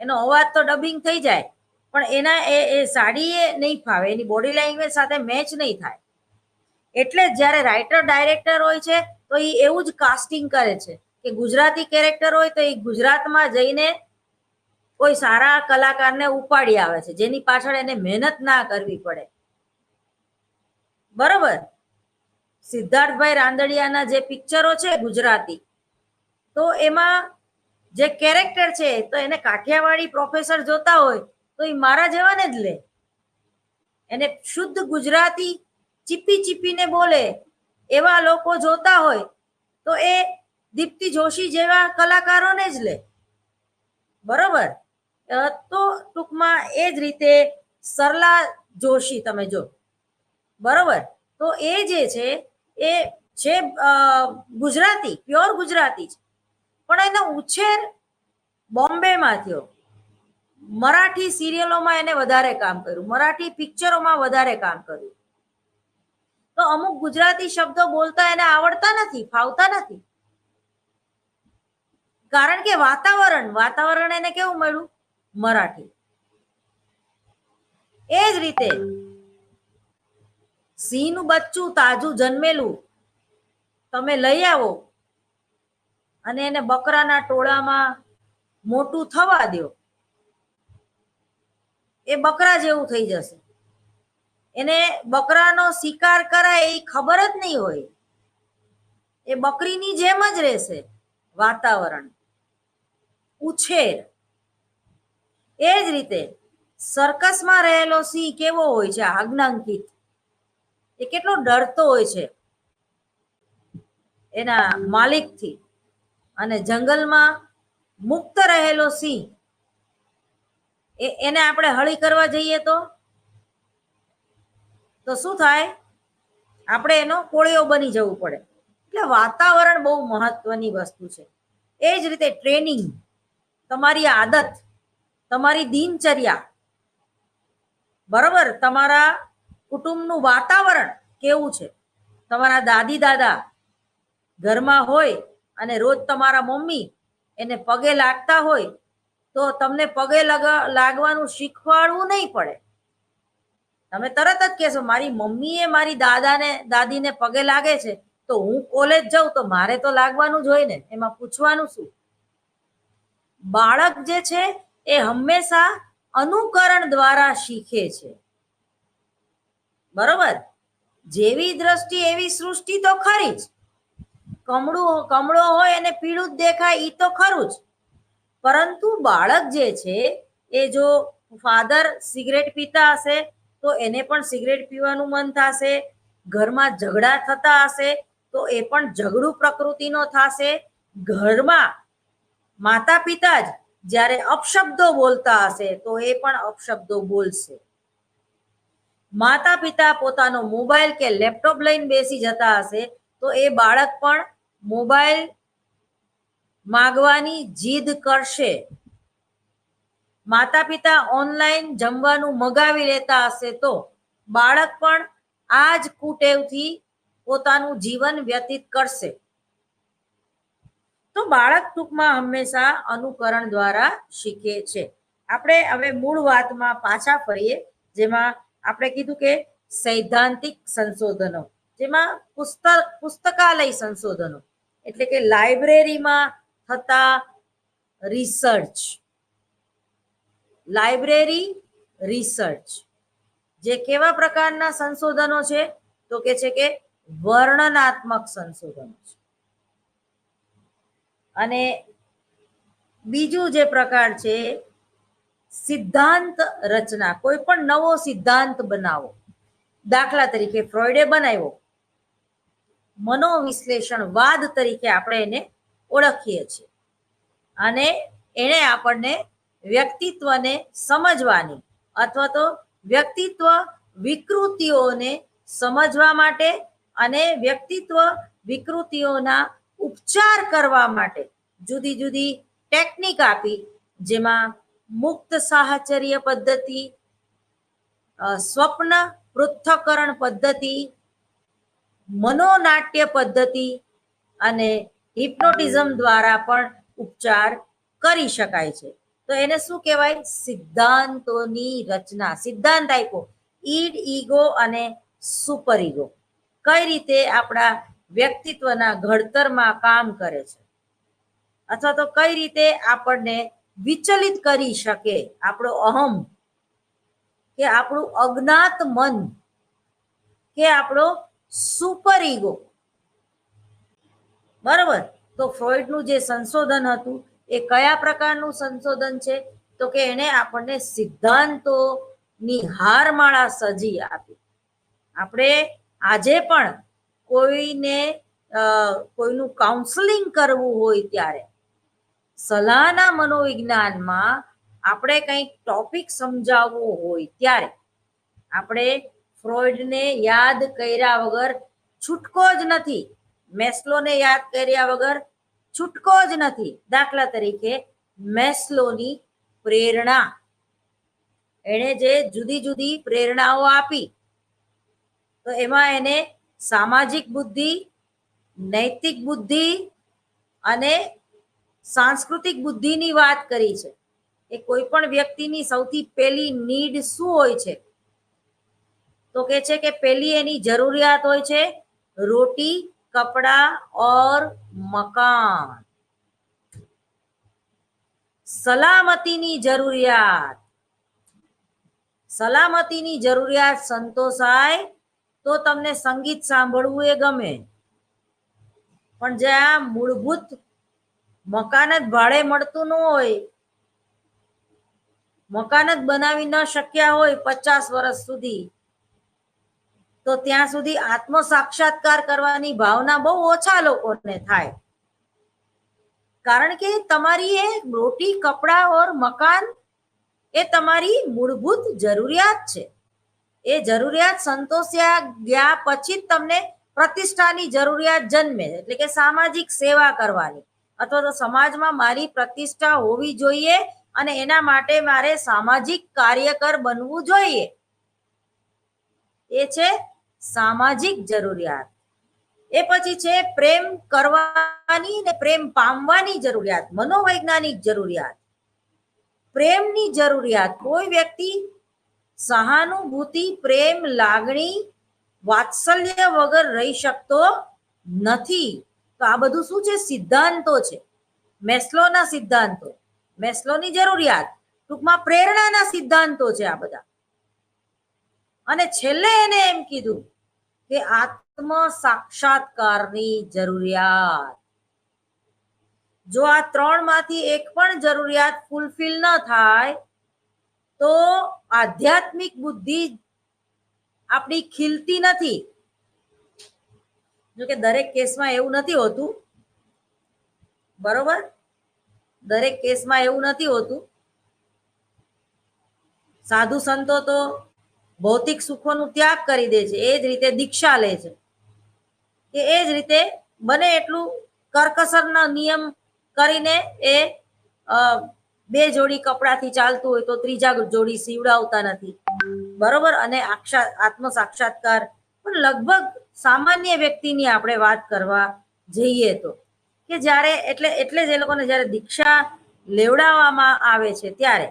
એનો અવાજ તો ડબિંગ થઈ જાય, પણ એના એ સાડી એ નહીં ફાવે, એની બોડી લેંગ્વેજ સાથે મેચ નહીં થાય. એટલે જ જ્યારે રાઇટર ડાયરેક્ટર હોય છે તો એ એવું જ કાસ્ટિંગ કરે છે કે ગુજરાતી કેરેક્ટર હોય તો એ ગુજરાતમાં જઈને કોઈ સારા કલાકારને ઉપાડી આવે છે, જેની પાછળ એને મહેનત ના કરવી પડે. બરોબર. સિદ્ધાર્થભાઈ રાંદડિયાના જે પિક્ચરો છે ગુજરાતી, તો એમાં જે કેરેક્ટર છે તો એને કાઠિયાવાડી પ્રોફેસર જોતા હોય તો એ મારા જેવાને જ લે. એને શુદ્ધ ગુજરાતી ચીપી ચીપીને બોલે એવા લોકો જોતા હોય તો એ દીપ્તિ જોશી જેવા કલાકારોને જ લે. બરોબર. તો ટૂંકમાં એ જ રીતે સરલા જોશી તમે જો, બરોબર, તો એ જે છે એ છે ગુજરાતી, પ્યોર ગુજરાતી છે, પણ એનો ઉછેર બોમ્બેમાં થયો. મરાઠી સિરિયલોમાં એને વધારે કામ કર્યું, મરાઠી પિક્ચરોમાં વધારે કામ કર્યું. તો અમુક ગુજરાતી શબ્દો બોલતા એને આવડતા નથી, ફાવતા નથી, કારણ કે વાતાવરણ એને કેવું મળ્યું? મરાઠી. એ જ રીતે સિંહનું બચ્ચું તાજું જન્મેલું તમે લઈ આવો અને એને બકરાના ટોળામાં મોટું થવા દો, એ બકરા જેવું થઈ જશે. એને બકરાનો શિકાર કરાય એ ખબર જ નહીં હોય, એ બકરીની જેમ જ રહેશે. વાતાવરણ, ઉછેર. એ જ રીતે સર્કસમાં રહેલો સિંહ કેવો હોય છે? આજ્ઞાંકિત. એ કેટલો ડરતો હોય છે એના માલિકથી. અને જંગલમાં મુક્ત રહેલો સિંહ, એને આપણે હળી કરવા જઈએ તો શું થાય? આપણે એનો કોળિયો બની જવું પડે. એટલે વાતાવરણ બહુ મહત્વની વસ્તુ છે. એ જ રીતે ટ્રેનિંગ, તમારી આદત, તમારી દિનચર્યા, બરોબર, તમારા કુટુંબનું વાતાવરણ કેવું છે? તમારા દાદી દાદા ઘરમાં હોય અને રોજ તમારા મમ્મી એને પગે લાગતા હોય તો તમને પગે લાગવાનું શીખવાડવું નહીં પડે. તમે તરત જ કહેશો મારી મમ્મીએ મારી દાદીને પગે લાગે છે તો હું કોલેજ જાઉં તો મારે તો લાગવાનું જ હોય ને, એમાં પૂછવાનું શું? બાળક જે છે એ હંમેશા અનુકરણ દ્વારા શીખે છે. બરોબર. જેવી દ્રષ્ટિ એવી સૃષ્ટિ તો ખરી જ. કમળો હોય એને પીળું જ દેખાય, ઈ તો ખરું જ. પરંતુ બાળક જે છે એ જો ફાધર સિગરેટ પીતા હશે તો એને પણ સિગરેટ પીવાનું મન થશે. ઘરમાં ઝઘડા થતા હશે તો એ પણ ઝઘડું પ્રકૃતિનો થશે. ઘરમાં માતા પિતા જ જ્યારે અપશબ્દો બોલતા હશે તો એ પણ અપશબ્દો બોલશે. માતા પિતા પોતાનો મોબાઈલ કે લેપટોપ લઈને બેસી જતા હશે તો એ બાળક પણ મોબાઈલ માંગવાની જીદ કરશે. માતા પિતા ઓનલાઈન જમવાનું મગાવી લેતા હશે તો બાળક પણ આ જ કુટેવથી પોતાનું જીવન વ્યતીત કરશે. તો બાળક ટૂંકમાં હંમેશા અનુકરણ દ્વારા શીખે છે. આપણે હવે મૂળ વાતમાં પાછા ફરીએ, જેમાં આપણે કીધું કે સૈદ્ધાંતિક સંશોધનો, જેમાં પુસ્તકાલય સંશોધનો એટલે કે લાઇબ્રેરીમાં થતા રિસર્ચ, લાઇબ્રેરી રિસર્ચ જે કેવા પ્રકારના સંશોધનો છે તો કે છે કે વર્ણનાત્મક સંશોધનો છે. અને બીજું જે પ્રકાર છે સિદ્ધાંત રચના, કોઈ પણ નવો સિદ્ધાંત બનાવો. દાખલા તરીકે ફ્રોઈડે બનાવ્યો મનોવિશ્લેષણવાદ તરીકે આપણે એને ઓળખીએ છીએ. અને એણે આપણને વ્યક્તિત્વને સમજવાની અથવા તો વ્યક્તિત્વ વિકૃતિઓને સમજવા માટે અને વ્યક્તિત્વ વિકૃતિઓના ઉપચાર કરવા માટે જુદી જુદી ટેકનિક આપી, જેમાં મુક્ત સાહચર્ય પદ્ધતિ, સ્વપ્ન પૃથ્થકરણ પદ્ધતિ, મનોનાટ્ય પદ્ધતિ અને હિપ્નોટિઝમ દ્વારા પણ ઉપચાર કરી શકાય છે. તો એને શું કહેવાય? સિદ્ધાંતોની રચના. સિદ્ધાંત આપ્યો, ઈડ, ઈગો અને સુપર ઈગો કઈ રીતે આપણા વ્યક્તિત્વના ઘડતરમાં કામ કરે છે, અથવા તો કઈ રીતે આપણને વિચલિત કરી શકે આપણો અહમ, કે આપણું અજ્ઞાત મન, કે આપણો સુપર ઈગો. બરાબર. તો ફ્રોઈડનું જે સંશોધન હતું એ કયા પ્રકારનું સંશોધન છે તો કે એને આપણને સિદ્ધાંતોની હારમાળા સજી આપી. આપણે આજે પણ કોઈને કોઈનું કાઉન્સેલિંગ કરવું હોય ત્યારે સલાહના મનોવિજ્ઞાનમાં આપણે કંઈક ટોપિક સમજાવવો હોય ત્યારે આપણે ફ્રોઈડને યાદ કર્યા વગર છૂટકો જ નથી, મેસ્લોને યાદ કર્યા વગર છૂટકો જ નથી. દાખલા તરીકે મેસ્લોની પ્રેરણા, એણે જે જુદી જુદી પ્રેરણાઓ આપી તો એમાં એને સામાજિક બુદ્ધિ, નૈતિક બુદ્ધિ અને સાંસ્કૃતિક બુદ્ધિની વાત કરી છે. એ કોઈ પણ વ્યક્તિની સૌથી પહેલી નીડ શું હોય છે તો કે છે કે પહેલી એની જરૂરિયાત હોય છે રોટી, કપડા ઓર મકાન. સલામતીની જરૂરિયાત, સલામતીની જરૂરિયાત સંતોષાય તો તમને સંગીત સાંભળવું એ ગમે. પણ જ્યાં મૂળભૂત મકાન જ ભાડે મળતું ન હોય, મકાન જ બનાવી ન શક્યા હોય 50 વર્ષ સુધી, તો ત્યાં સુધી આત્મ સાક્ષાત્કાર કરવાની ભાવના બહુ ઓછા લોકોને થાય. કારણ કે તમારી એ રોટી, કપડા ઓર મકાન એ તમારી મૂળભૂત જરૂરિયાત છે. એ જરૂરિયાત સંતોષ્યા ગયા પછી જ તમને પ્રતિષ્ઠાની જરૂરિયાત જન્મે, એટલે કે સામાજિક સેવા કરવાની, અથવા તો સમાજમાં મારી પ્રતિષ્ઠા હોવી જોઈએ અને એના માટે મારે સામાજિક કાર્યકર બનવું જોઈએ. એ છે સામાજિક જરૂરિયાત. એ પછી છે પ્રેમ કરવાની ને પ્રેમ પામવાની જરૂરિયાત, મનોવૈજ્ઞાનિક જરૂરિયાત. પ્રેમની જરૂરિયાત, કોઈ વ્યક્તિ સહાનુભૂતિ, પ્રેમ, લાગણી, વાત્સલ્ય વગર રહી શકતો નથી. તો આ બધું શું છે? સિદ્ધાંતો છે, મેસ્લોના સિદ્ધાંતો, મેસ્લોની જરૂરિયાત, ટૂંકમાં પ્રેરણાના સિદ્ધાંતો છે આ બધા. અને છેલ્લે એને એમ કીધું કે આત્મ સાક્ષાત્કારની જરૂરિયાત. જો આ ત્રણમાંથી એક પણ જરૂરિયાત ફૂલફિલ ન થાય તો આધ્યાત્મિક બુદ્ધિ આપણી ખીલતી નથી. જો કે દરેક કેસમાં એવું નથી હોતું, બરોબર? દરેક કેસમાં એવું નથી હોતું. સાધુ સંતો તો ભૌતિક સુખોનો ત્યાગ કરી દે છે, એ જ રીતે દીક્ષા લે છે, કે એ જ રીતે બને એટલું કરકસરના નિયમ કરીને એ 2 જોડી કપડાથી ચાલતું હોય તો 3જા જોડી સીવડાવતા નથી, બરોબર? અને આત્મ સાક્ષાત્કાર પણ લગભગ સામાન્ય વ્યક્તિની આપણે વાત કરવા જઈએ તો કે જ્યારે એટલે જ એ લોકોને જ્યારે દીક્ષા લેવડાવવામાં આવે છે ત્યારે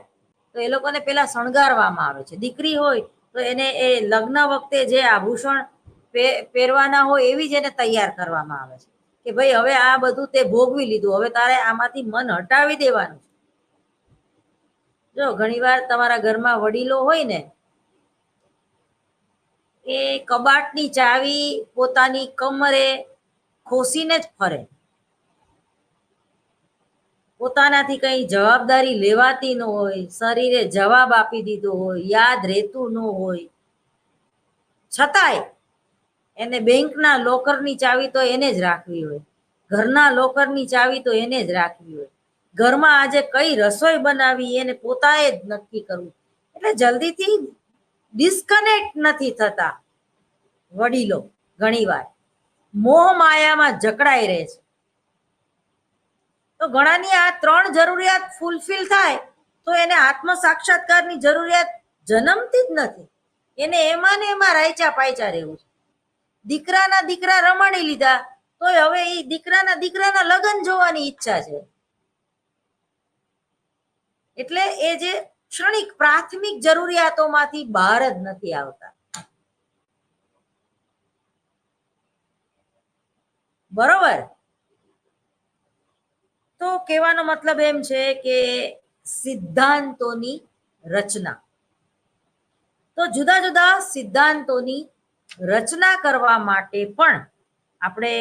તો એ લોકોને પેલા શણગારવામાં આવે છે. દીકરી હોય તો એને એ લગ્ન વખતે જે આભૂષણ પહેરવાના હોય એવી જ એને તૈયાર કરવામાં આવે છે કે ભાઈ હવે આ બધું તે ભોગવી લીધું, હવે તારે આમાંથી મન હટાવી દેવાનું છે. જો ઘણીવાર તમારા ઘરમાં વડીલો હોય ને એ કબાટની ચાવી પોતાની કમરે ખોસીને જ ફરે, પોતાનાથી કઈ જવાબદારી લેવાતી ન હોય, શરીરે જવાબ આપી દીધો હોય, યાદ રહેતું ન હોય, છતાંય એને બેંકના લોકરની ચાવી તો એને જ રાખવી હોય, ઘરના લોકરની ચાવી તો એને જ રાખવી હોય, ઘરમાં આજે કઈ રસોઈ બનાવી એને પોતાએ જ નક્કી કરવું. એટલે જલ્દીથી ડિસ્કનેક્ટ નથી થતા વડીલો. ઘણીવાર મોહ માયામાં જકડાઈ રહે છે. તો ઘણાની આ 3 જરૂરિયાત ફૂલફિલ થાય તો એને આત્મ સાક્ષાત્કારની જરૂરિયાત જન્મતી જ નથી. એને એમાં ને એમાં રાયચા પાયચા રહેવું છે. દીકરા રમાડી લીધા તો હવે એ દીકરાના લગ્ન જોવાની ઈચ્છા છે. એટલે એ જે ક્ષણિક પ્રાથમિક જરૂરિયાતોમાંથી બહાર જ નથી આવતા. બરોબર. તો કહેવાનો મતલબ એમ છે કે સિદ્ધાંતોની રચના, તો જુદા જુદા સિદ્ધાંતોની રચના કરવા માટે પણ આપણે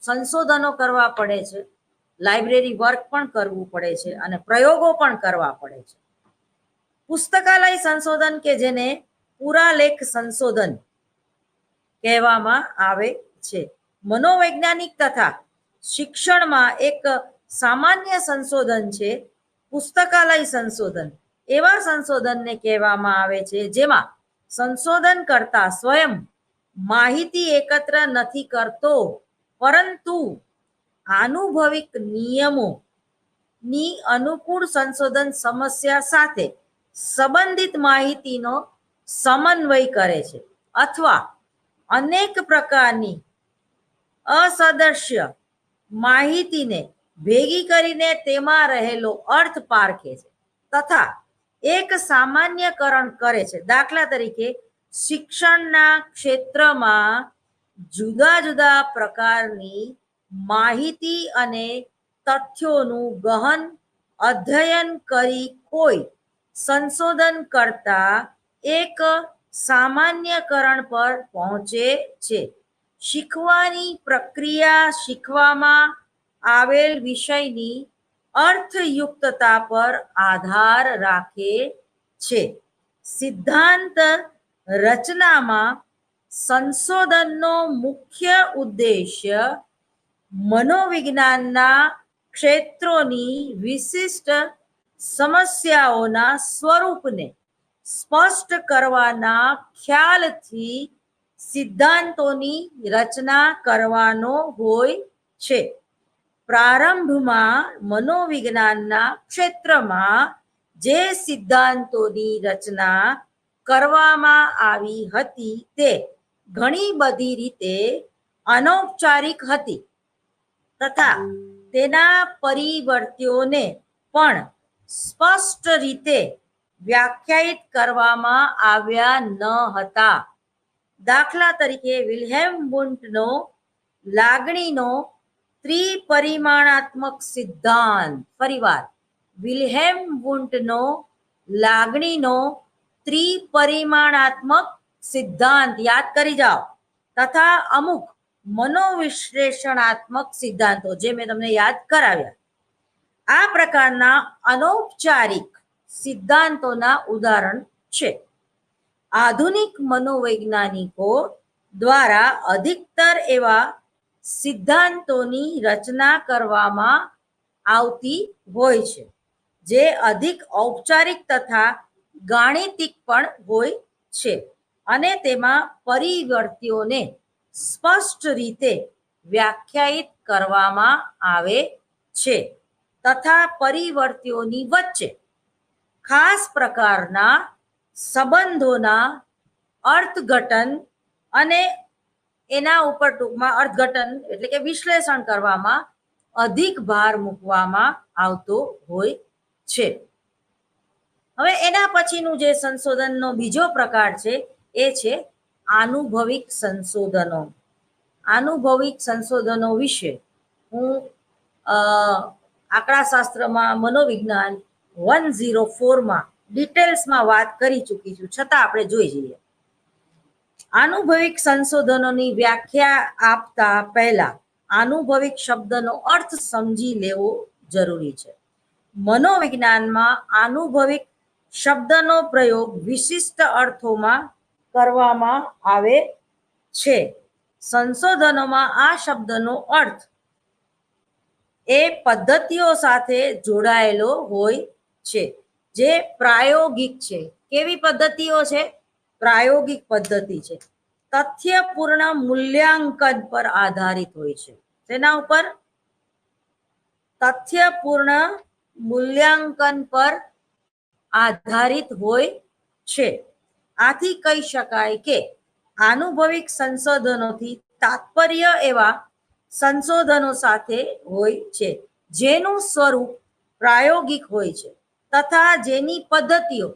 સંશોધનો કરવા પડે છે, લાઇબ્રેરી વર્ક પણ કરવું પડે છે અને પ્રયોગો પણ કરવા પડે છે. પુસ્તકાલય સંશોધન કે જેને પુરાલેખ સંશોધન કહેવામાં આવે છે, મનોવૈજ્ઞાનિક તથા શિક્ષણમાં એક સામાન્ય સંશોધન છે પુસ્તકાલય સંશોધન. એવા સંશોધનને કહેવામાં આવે છે જેમાં સંશોધન કરતા સ્વયં માહિતી એકત્ર નથી કરતો, પરંતુ આનુભવિક નિયમોની અનુકૂળ સંશોધન સમસ્યા સાથે સંબંધિત માહિતીનો સમન્વય કરે છે અથવા અનેક પ્રકારની અસદસ્ય માહિતીને ભેગી કરીને તેમાં રહેલો અર્થ પારખે છે તથા એક સામાન્યકરણ કરે છે. દાખલા તરીકે શિક્ષણના ક્ષેત્રમાં જુદા જુદા પ્રકારની માહિતી અને તથ્યોનું ગહન અધ્યયન કરી કોઈ સંશોધન કરતા એક સામાન્યકરણ પર પહોંચે છે. શીખવાની પ્રક્રિયા શીખવામાં આવેલ વિષયની અર્થયુક્તતા પર આધાર રાખે છે. સિદ્ધાંત રચનામાં સંશોધનનો મુખ્ય ઉદ્દેશ્ય મનોવિજ્ઞાનના ક્ષેત્રોની વિશિષ્ટ સમસ્યાઓના સ્વરૂપને સ્પષ્ટ કરવાના ખ્યાલથી સિદ્ધાંતોની રચના કરવાનો હોય છે. પ્રારંભમાં મનોવિજ્ઞાનના ક્ષેત્રમાં જે સિદ્ધાંતોની રચના કરવામાં આવી હતી તે ઘણી બધી રીતે અનૌપચારિક હતી તથા તેના પરિવર્ત્યોને પણ સ્પષ્ટ રીતે વ્યાખ્યાયિત કરવામાં આવ્યા ન હતા. દાખલા તરીકે વિલ્હેમ વુન્ટનો લાગણીનો ત્રિપરિમાણાત્મક સિદ્ધાંત, ફરીવાર વિલ્હેમ વુન્ટનો લાગણીનો ત્રિપરિમાણાત્મક સિદ્ધાંત યાદ કરી જાઓ, તથા અમુક મનોવિશ્લેષણાત્મક સિદ્ધાંતો જે મેં તમને યાદ કરાવ્યા. આ પ્રકારના અનૌપચારિક સિદ્ધાંતોના ઉદાહરણ છે. આધુનિક મનોવૈજ્ઞાનિકો દ્વારા અધિકતર એવા સિદ્ધાંતોની રચના કરવામાં આવતી હોય છે જે અધિક ઔપચારિક તથા ગાણિતિક પણ હોય છે અને તેમાં પરિવર્ત્યોને સ્પષ્ટ રીતે વ્યાખ્યાયિત કરવામાં આવે છે તથા પરિવર્ત્યોની વચ્ચે ખાસ પ્રકારના સંબંધોના અર્થઘટન અને એના ઉપર ટૂંકમાં અર્થઘટન એટલે કે વિશ્લેષણ કરવામાં અધિક ભાર મૂકવામાં આવતો હોય છે. હવે એના પછીનું જે સંશોધનનો બીજો પ્રકાર છે એ છે આનુભવિક સંશોધનો. આનુભવિક સંશોધનો વિશે હું આંકડાશાસ્ત્રમાં મનોવિજ્ઞાન 104માં ડિટેલ્સમાં વાત કરી ચૂકી છું, છતાં આપણે જોઈ જઈએ. આનુભવિક સંશોધનોની વ્યાખ્યા આપતા પહેલા આનુભવિક શબ્દનો અર્થ સમજી લેવો જરૂરી છે. મનોવિજ્ઞાનમાં આનુભવિક શબ્દનો પ્રયોગ વિશિષ્ટ અર્થોમાં કરવામાં આવે છે. સંશોધનોમાં આ શબ્દનો અર્થ એ પદ્ધતિઓ સાથે જોડાયેલો હોય છે જે પ્રાયોગિક છે. કેવી પદ્ધતિઓ છે? પ્રાયોગિક પદ્ધતિ છે. તથ્યપૂર્ણ મૂલ્યાંકન પર આધારિત હોય છે. તેના ઉપર તથ્યપૂર્ણ મૂલ્યાંકન પર આધારિત હોય છે. આથી કહી શકાય કે આનુભવિક સંશોધનોથી તાત્પર્ય એવા સંશોધનો સાથે હોય છે જેનું સ્વરૂપ પ્રાયોગિક હોય છે તથા જેની પદ્ધતિઓ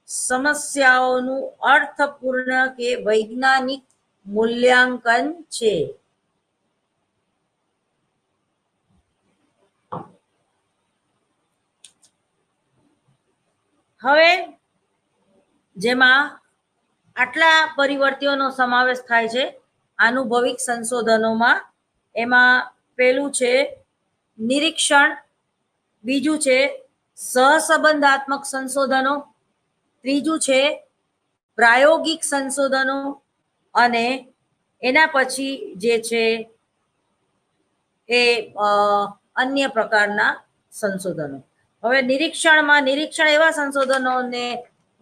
સમસ્યાઓનું અર્થપૂર્ણ કે વૈજ્ઞાનિક મૂલ્યાંકન છે. હવે જેમાં આટલા પરિવર્તિઓનો સમાવેશ થાય છે આનુભવિક સંશોધનોમાં, એમાં પહેલું છે નિરીક્ષણ, બીજું છે સહસંબંધાત્મક સંશોધનો, ત્રીજું છે પ્રાયોગિક સંશોધનો અને એના પછી જે છે એ અન્ય પ્રકારના સંશોધનો. હવે નિરીક્ષણ એવા સંશોધનોને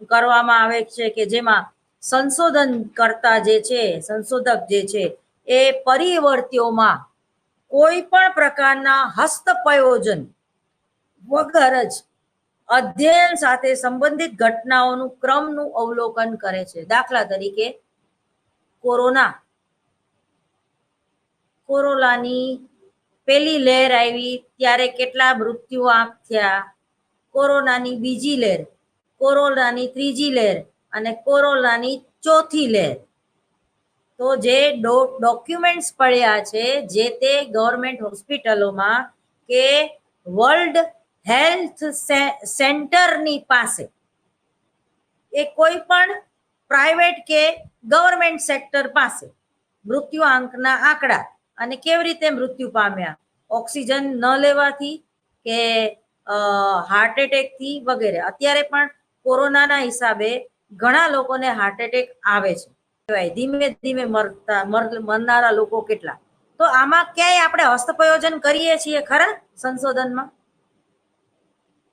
કરવામાં આવે છે કે જેમાં સંશોધન કરતા જે છે, સંશોધક જે છે એ પરિવર્તિઓમાં કોઈ પણ પ્રકારના હસ્તપ્રયોજન વગર જ અધ્યયન સાથે સંબંધિત ઘટનાઓનું ક્રમનું અવલોકન કરે છે. દાખલા તરીકે કોરોનાની પહેલી લહેર આવી ત્યારે કેટલા મૃત્યુઆંક થયા, કોરોનાની બીજી લહેર, કોરોનાની ત્રીજી લહેર અને કોરોનાની ચોથી લહેર. તો જે ડોક્યુમેન્ટ્સ પડ્યા છે જે તે ગવર્મેન્ટ હોસ્પિટલોમાં કે વર્લ્ડ હેલ્થ સેન્ટરની પાસે, એ કોઈ પણ પ્રાઇવેટ કે ગવર્મેન્ટ સેક્ટર પાસે મૃત્યુઆંકના આંકડા અને કેવી રીતે મૃત્યુ પામ્યા, ઓક્સિજન ન લેવાથી કે હાર્ટ એટેકથી વગેરે. અત્યારે પણ કોરોનાના હિસાબે ઘણા લોકોને હાર્ટ એટેક આવે છે, ધીમે ધીમે મરનારા લોકો કેટલા. તો આમાં ક્યાંય આપણે હસ્તપ્રયોજન કરીએ છીએ ખરા સંશોધનમાં?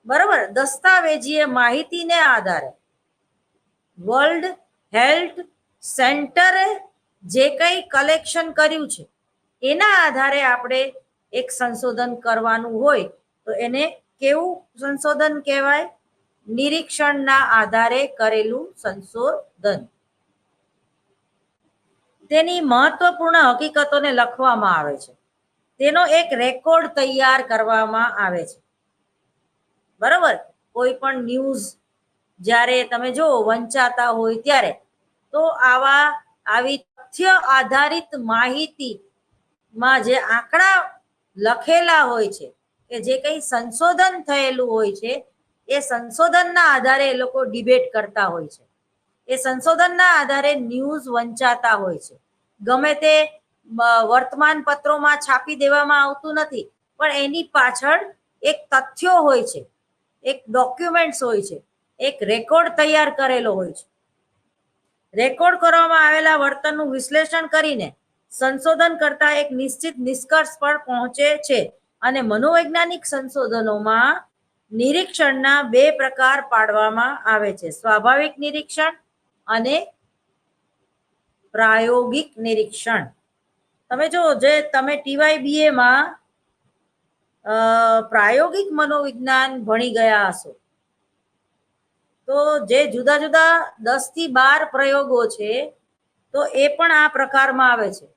બરાબર. દસ્તાવેજીય માહિતીને આધારે વર્લ્ડ હેલ્થ સેન્ટરે જે કંઈ કલેક્શન કર્યું છે એના આધારે આપણે એક સંશોધન કરવાનું હોય તો એને કેવું સંશોધન કહેવાય? નિરીક્ષણના આધારે કરેલું સંશોધન. તેની મહત્વપૂર્ણ હકીકતોને લખવામાં આવે છે, તેનો એક રેકોર્ડ તૈયાર કરવામાં આવે છે. બરાબર. કોઈ પણ ન્યૂઝ જ્યારે તમે જો વંચાતા હોય ત્યારે તો આવી તથ્ય આધારિત માહિતીમાં જે આંકડા લખેલા હોય છે કે જે કંઈ સંશોધન થયેલું હોય છે એ સંશોધનના આધારે એ લોકો ડિબેટ કરતા હોય છે, એ સંશોધનના આધારે ન્યૂઝ વંચાતા હોય છે. ગમે તે વર્તમાન પત્રોમાં છાપી દેવામાં આવતું નથી, પણ એની પાછળ એક તથ્યો હોય છે, એક ડોક્યુમેન્ટ્સ હોય છે, એક રેકોર્ડ તૈયાર કરેલો હોય છે. રેકોર્ડ કરવામાં આવેલા વર્તનનું વિશ્લેષણ કરીને સંશોધન કરતા એક નિશ્ચિત નિષ્કર્ષ પર પહોંચે છે. અને મનોવૈજ્ઞાનિક સંશોધનોમાં નિરીક્ષણના બે પ્રકાર પાડવામાં આવે છે, સ્વાભાવિક નિરીક્ષણ અને પ્રાયોગિક નિરીક્ષણ. તમે જો જે તમે TYBA માં પ્રાયોગિક મનોવિજ્ઞાન ભણી ગયા હશો તો જે જુદા જુદા 10 થી 12 પ્રયોગો છે, તો એ પણ આ પ્રકારમાં આવે છે.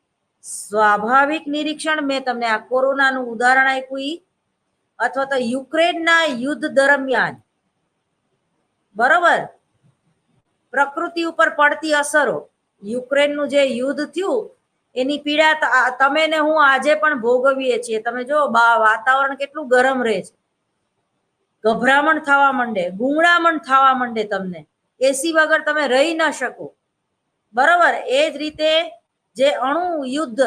સ્વાભાવિક નિરીક્ષણ મેં તમને આ કોરોનાનું ઉદાહરણ આપ્યું, અથવા તો યુક્રેનના યુદ્ધ દરમિયાન, બરોબર, પ્રકૃતિ ઉપર પડતી અસરો, યુક્રેનનું જે યુદ્ધ થયું એની પીડા તમે ને હું આજે પણ ભોગવીએ છીએ. તમે જો વાતાવરણ કેટલું ગરમ રહે છે, ગભરામણ થવા માંડે, ગુંગળામણ થવા માંડે, તમને એસી વગર તમે રહી ન શકો, બરોબર. એ જ રીતે જે અણુ યુદ્ધ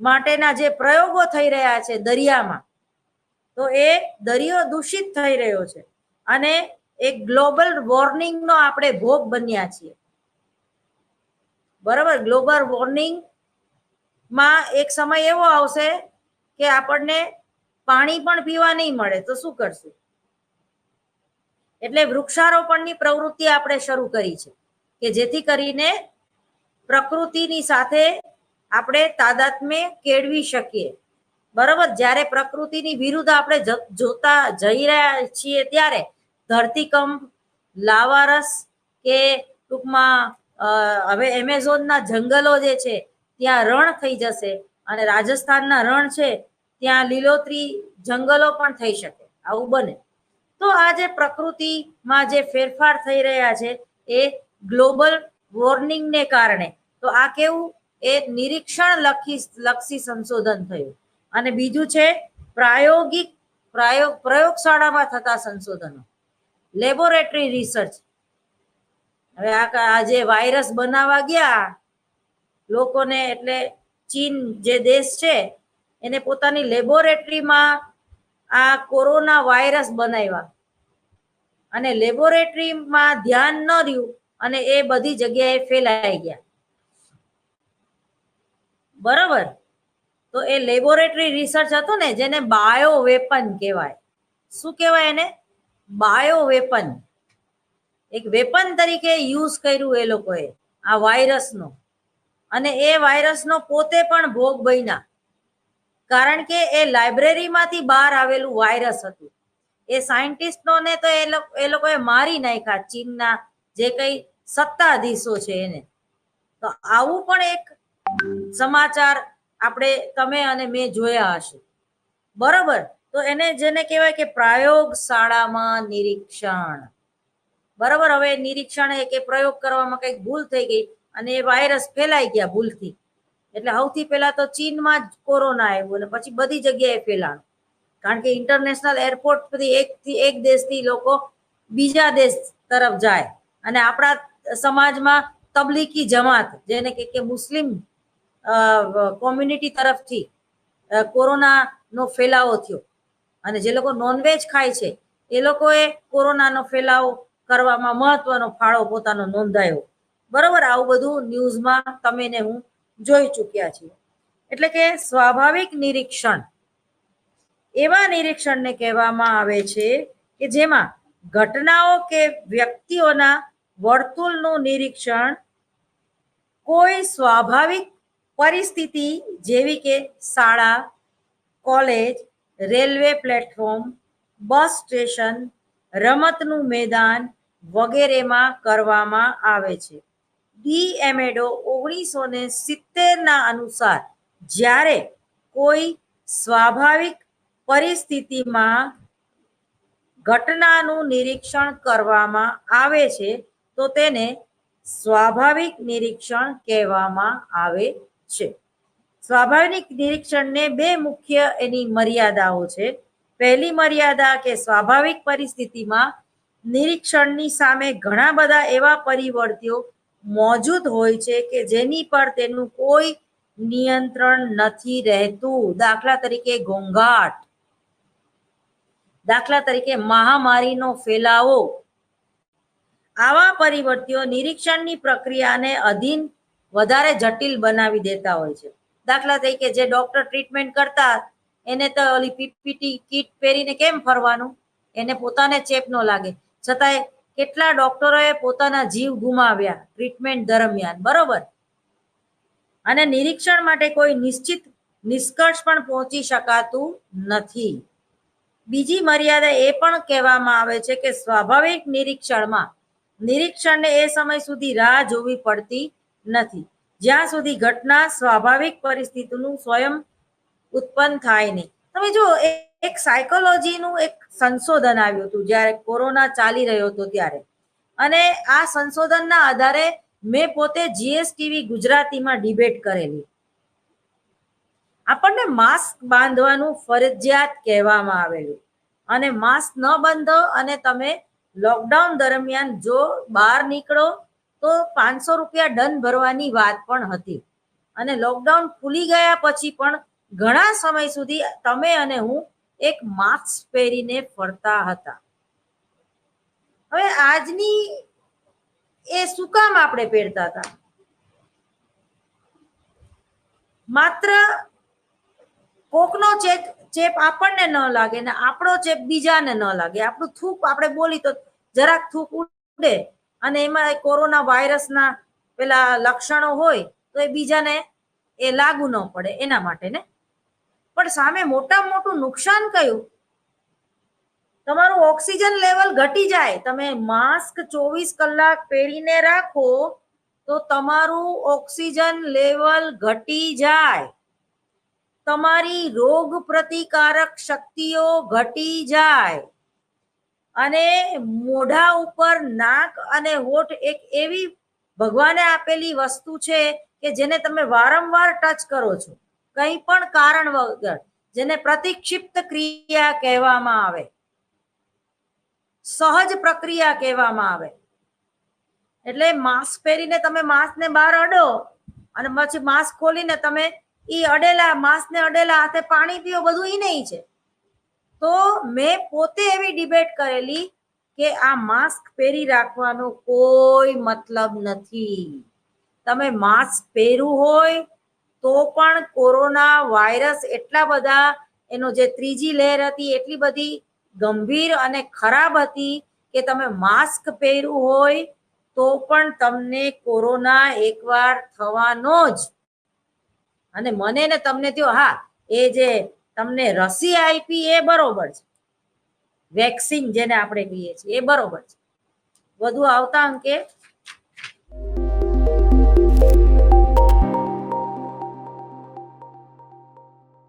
માટેના જે પ્રયોગો થઈ રહ્યા છે દરિયામાં, તો એ દરિયો દૂષિત થઈ રહ્યો છે અને એક ગ્લોબલ વોર્મિંગનો આપણે ભોગ બન્યા છીએ, બરાબર. ગ્લોબલ વોર્મિંગ માં એક સમય એવો આવશે કે આપણને પાણી પણ પીવા નહીં મળે, તો શું કરશું? એટલે વૃક્ષારોપણની પ્રવૃત્તિ આપણે શરૂ કરી છે કે જેથી કરીને પ્રકૃતિની સાથે આપણે તાદાત્મ્ય કેળવી શકીએ, બરોબર. જ્યારે પ્રકૃતિની વિરુદ્ધ આપણે જોતા જઈ રહ્યા છીએ ત્યારે ધરતીકંપ, લાવારસ, કે ટૂંકમાં હવે એમેઝોનના જંગલો જે છે ત્યાં રણ થઈ જશે, અને રાજસ્થાનના રણ છે ત્યાં લીલોતરી જંગલો પણ થઈ શકે, આવું બને. તો આ જે પ્રકૃતિમાં જે ફેરફાર થઈ રહ્યા છે એ ગ્લોબલ વોર્મિંગને કારણે, તો આ કેવું, એ નિરીક્ષણ લક્ષી સંશોધન થયું. અને બીજું છે પ્રયોગશાળામાં થતા સંશોધનો, લેબોરેટરી રિસર્ચ. હવે આ જે વાયરસ બનાવવા ગયા લોકોને, એટલે ચીન જે દેશ છે એને પોતાની લેબોરેટરીમાં આ કોરોના વાયરસ બનાવ્યા, અને લેબોરેટરીમાં ધ્યાન ન રહ્યું અને એ બધી જગ્યાએ ફેલાઈ ગયા, બરાબર. તો એ લેબોરેટરી રિસર્ચ હતું ને, જેને બાયો વેપન કહેવાય. શું કહેવાય એને? Bio weapon. એક વેપન તરીકે યુઝ કર્યું એ લોકોએ આ વાયરસનો, અને એ વાયરસનો પોતે પણ ભોગ બન્યા, કારણ કે એ લાઇબ્રેરીમાંથી બહાર આવેલું વાયરસ હતું. એ સાયન્ટિસ્ટોને તો એ લોકોએ મારી નાખ્યા, ચીનના જે કઈ સત્તાધીશો છે એને. તો આવું પણ એક સમાચાર આપણે, તમે અને મેં જોયા હશે, બરોબર. તો એને જેને કહેવાય કે પ્રયોગશાળામાં નિરીક્ષણ, બરોબર. હવે નિરીક્ષણ કે પ્રયોગ કરવામાં કંઈક ભૂલ થઈ ગઈ અને એ વાયરસ ફેલાઈ ગયા ભૂલથી, એટલે સૌથી પહેલા તો ચીનમાં જ કોરોના આવ્યો અને પછી બધી જગ્યાએ ફેલાણું, કારણ કે ઇન્ટરનેશનલ એરપોર્ટ પરથી એક દેશથી લોકો બીજા દેશ તરફ જાય, અને આપણા સમાજમાં તબલીગી જમાત, જેને કે મુસ્લિમ કોમ્યુનિટી તરફથી કોરોનાનો ફેલાવો થયો, અને જે લોકો નોનવેજ ખાય છે એ લોકોએ કોરોનાનો ફેલાવો કરવામાં મહત્વનો ફાળો પોતાનો નોંધાયો, બરોબર. આવું બધું ન્યૂઝમાં તમે ને હું જોઈ ચૂક્યા છીએ. એટલે કે સ્વાભાવિક નિરીક્ષણ એવા નિરીક્ષણને કહેવામાં આવે છે કે જેમાં ઘટનાઓ કે વ્યક્તિઓના વર્તુળનું નિરીક્ષણ કોઈ સ્વાભાવિક પરિસ્થિતિ, જેવી કે શાળા, college, railway platform, bus station, રમતનું મેદાન વગેરેમાં કરવામાં આવે છે. ડી એમેડો 1970 અનુસાર જ્યારે કોઈ સ્વાભાવિક પરિસ્થિતિમાં ઘટનાનું નિરીક્ષણ કરવામાં આવે છે તો તેને સ્વાભાવિક નિરીક્ષણ કહેવામાં આવે છે. સ્વાભાવિક નિરીક્ષણને બે મુખ્ય એની મર્યાદાઓ છે. પહેલી મર્યાદા કે સ્વાભાવિક પરિસ્થિતિમાં નિરીક્ષણની સામે ઘણા બધા એવા પરિવર્તિઓ મોજૂદ હોય છે કે જેની પર તેનું કોઈ નિયંત્રણ નથી રહેતું. દાખલા તરીકે ઘોંઘાટ, દાખલા તરીકે મહામારીનો ફેલાવો. આવા પરિવર્તિઓ નિરીક્ષણની પ્રક્રિયાને અધીન વધારે જટિલ બનાવી દેતા હોય છે. દાખલા તરીકે જે ડોક્ટર ટ્રીટમેન્ટ કરતા એને તો ઓલી પીપીટી કીટ પહેરીને કેમ ફરવાનું, એને પોતાને ચેપ ન લાગે, છતાંય કેટલા ડોક્ટરોએ પોતાના જીવ ગુમાવ્યા ટ્રીટમેન્ટ દરમિયાન, બરોબર. અને નિરીક્ષણ માટે કોઈ નિશ્ચિત નિષ્કર્ષ પણ પહોંચી શકાતું નથી. બીજી મર્યાદા એ પણ કહેવામાં આવે છે કે સ્વાભાવિક નિરીક્ષણમાં નિરીક્ષણને એ સમય સુધી રાહ જોવી પડતી નથી, જ્યાં સુધી ઘટના સ્વાભાવિક પરિસ્થિતિનું સ્વયં ઉત્પન્ન થાય નહીં. તમે જો એક સાયકોલોજીનું એક સંશોધન આવ્યું હતું જ્યારે કોરોના ચાલી રહ્યો હતો ત્યારે, અને આ સંશોધનના આધારે મેં પોતે જીએસટીવી ગુજરાતીમાં ડિબેટ કરેલી. આપણને માસ્ક બાંધવાનું ફરજિયાત કહેવામાં આવેલું, અને માસ્ક ન બાંધો અને તમે લોકડાઉન દરમિયાન જો બહાર નીકળો તો 500 રૂપિયા દંડ ભરવાની વાત પણ હતી. અને લોકડાઉન ખુલી ગયા પછી પણ ઘણા સમય સુધી તમે અને હું એક માસ્ક પહેરીને ફરતા હતા. હવે આજની એ શું કામ આપણે પહેરતા હતા? માત્ર કોકનો ચેપ આપણને ન લાગે ને આપણો ચેપ બીજાને ન લાગે. આપણું થૂક આપણે બોલી તો જરાક થૂક ઉડે અને એમાં કોરોના વાયરસના પેલા લક્ષણો હોય તો એ બીજાને એ લાગુ ન પડે એના માટે ને. પણ સામે મોટામાં મોટું નુકસાન કયું? તમારું ઓક્સિજન લેવલ ઘટી જાય. તમે માસ્ક 24 કલાક પહેરીને રાખો તો તમારું ઓક્સિજન લેવલ ઘટી જાય, તમારી રોગ પ્રતિકારક શક્તિઓ ઘટી જાય, અને મોઢા ઉપર નાક અને હોઠ એક એવી ભગવાને આપેલી વસ્તુ છે કે જેને તમે વારંવાર ટચ કરો છો કંઈ પણ કારણ વગર, જેને પ્રતિક્ષિપ્ત ક્રિયા કહેવામાં આવે, સહજ પ્રક્રિયા કહેવામાં આવે. એટલે માસ્ક પહેરીને તમે માસ્કને બહાર અડો અને પછી માસ્ક ખોલીને તમે ઈ અડેલા માસ્કને અડેલા હાથે પાણી પીઓ, બધું ઈ નહીં છે. તો મેં પોતે એવી ડિબેટ કરેલી કે આ માસ્ક પહેરી રાખવાનો કોઈ મતલબ નથી. તમે માસ્ક પહેરવું હોય તો પણ કોરોના વાયરસ એટલા બધા, એનો જે ત્રીજી લહેર હતી એટલી બધી ગંભીર અને ખરાબ હતી કે તમે માસ્ક પહેરવું હોય તો પણ તમને કોરોના એકવાર થવાનો જ. અને મને ને તમને થયો, હા એ જે તમને રસી આપી એ બરોબર છે, વેક્સિન જેને આપણે કહીએ છીએ એ બરોબર છે. વધુ આવતા અંકે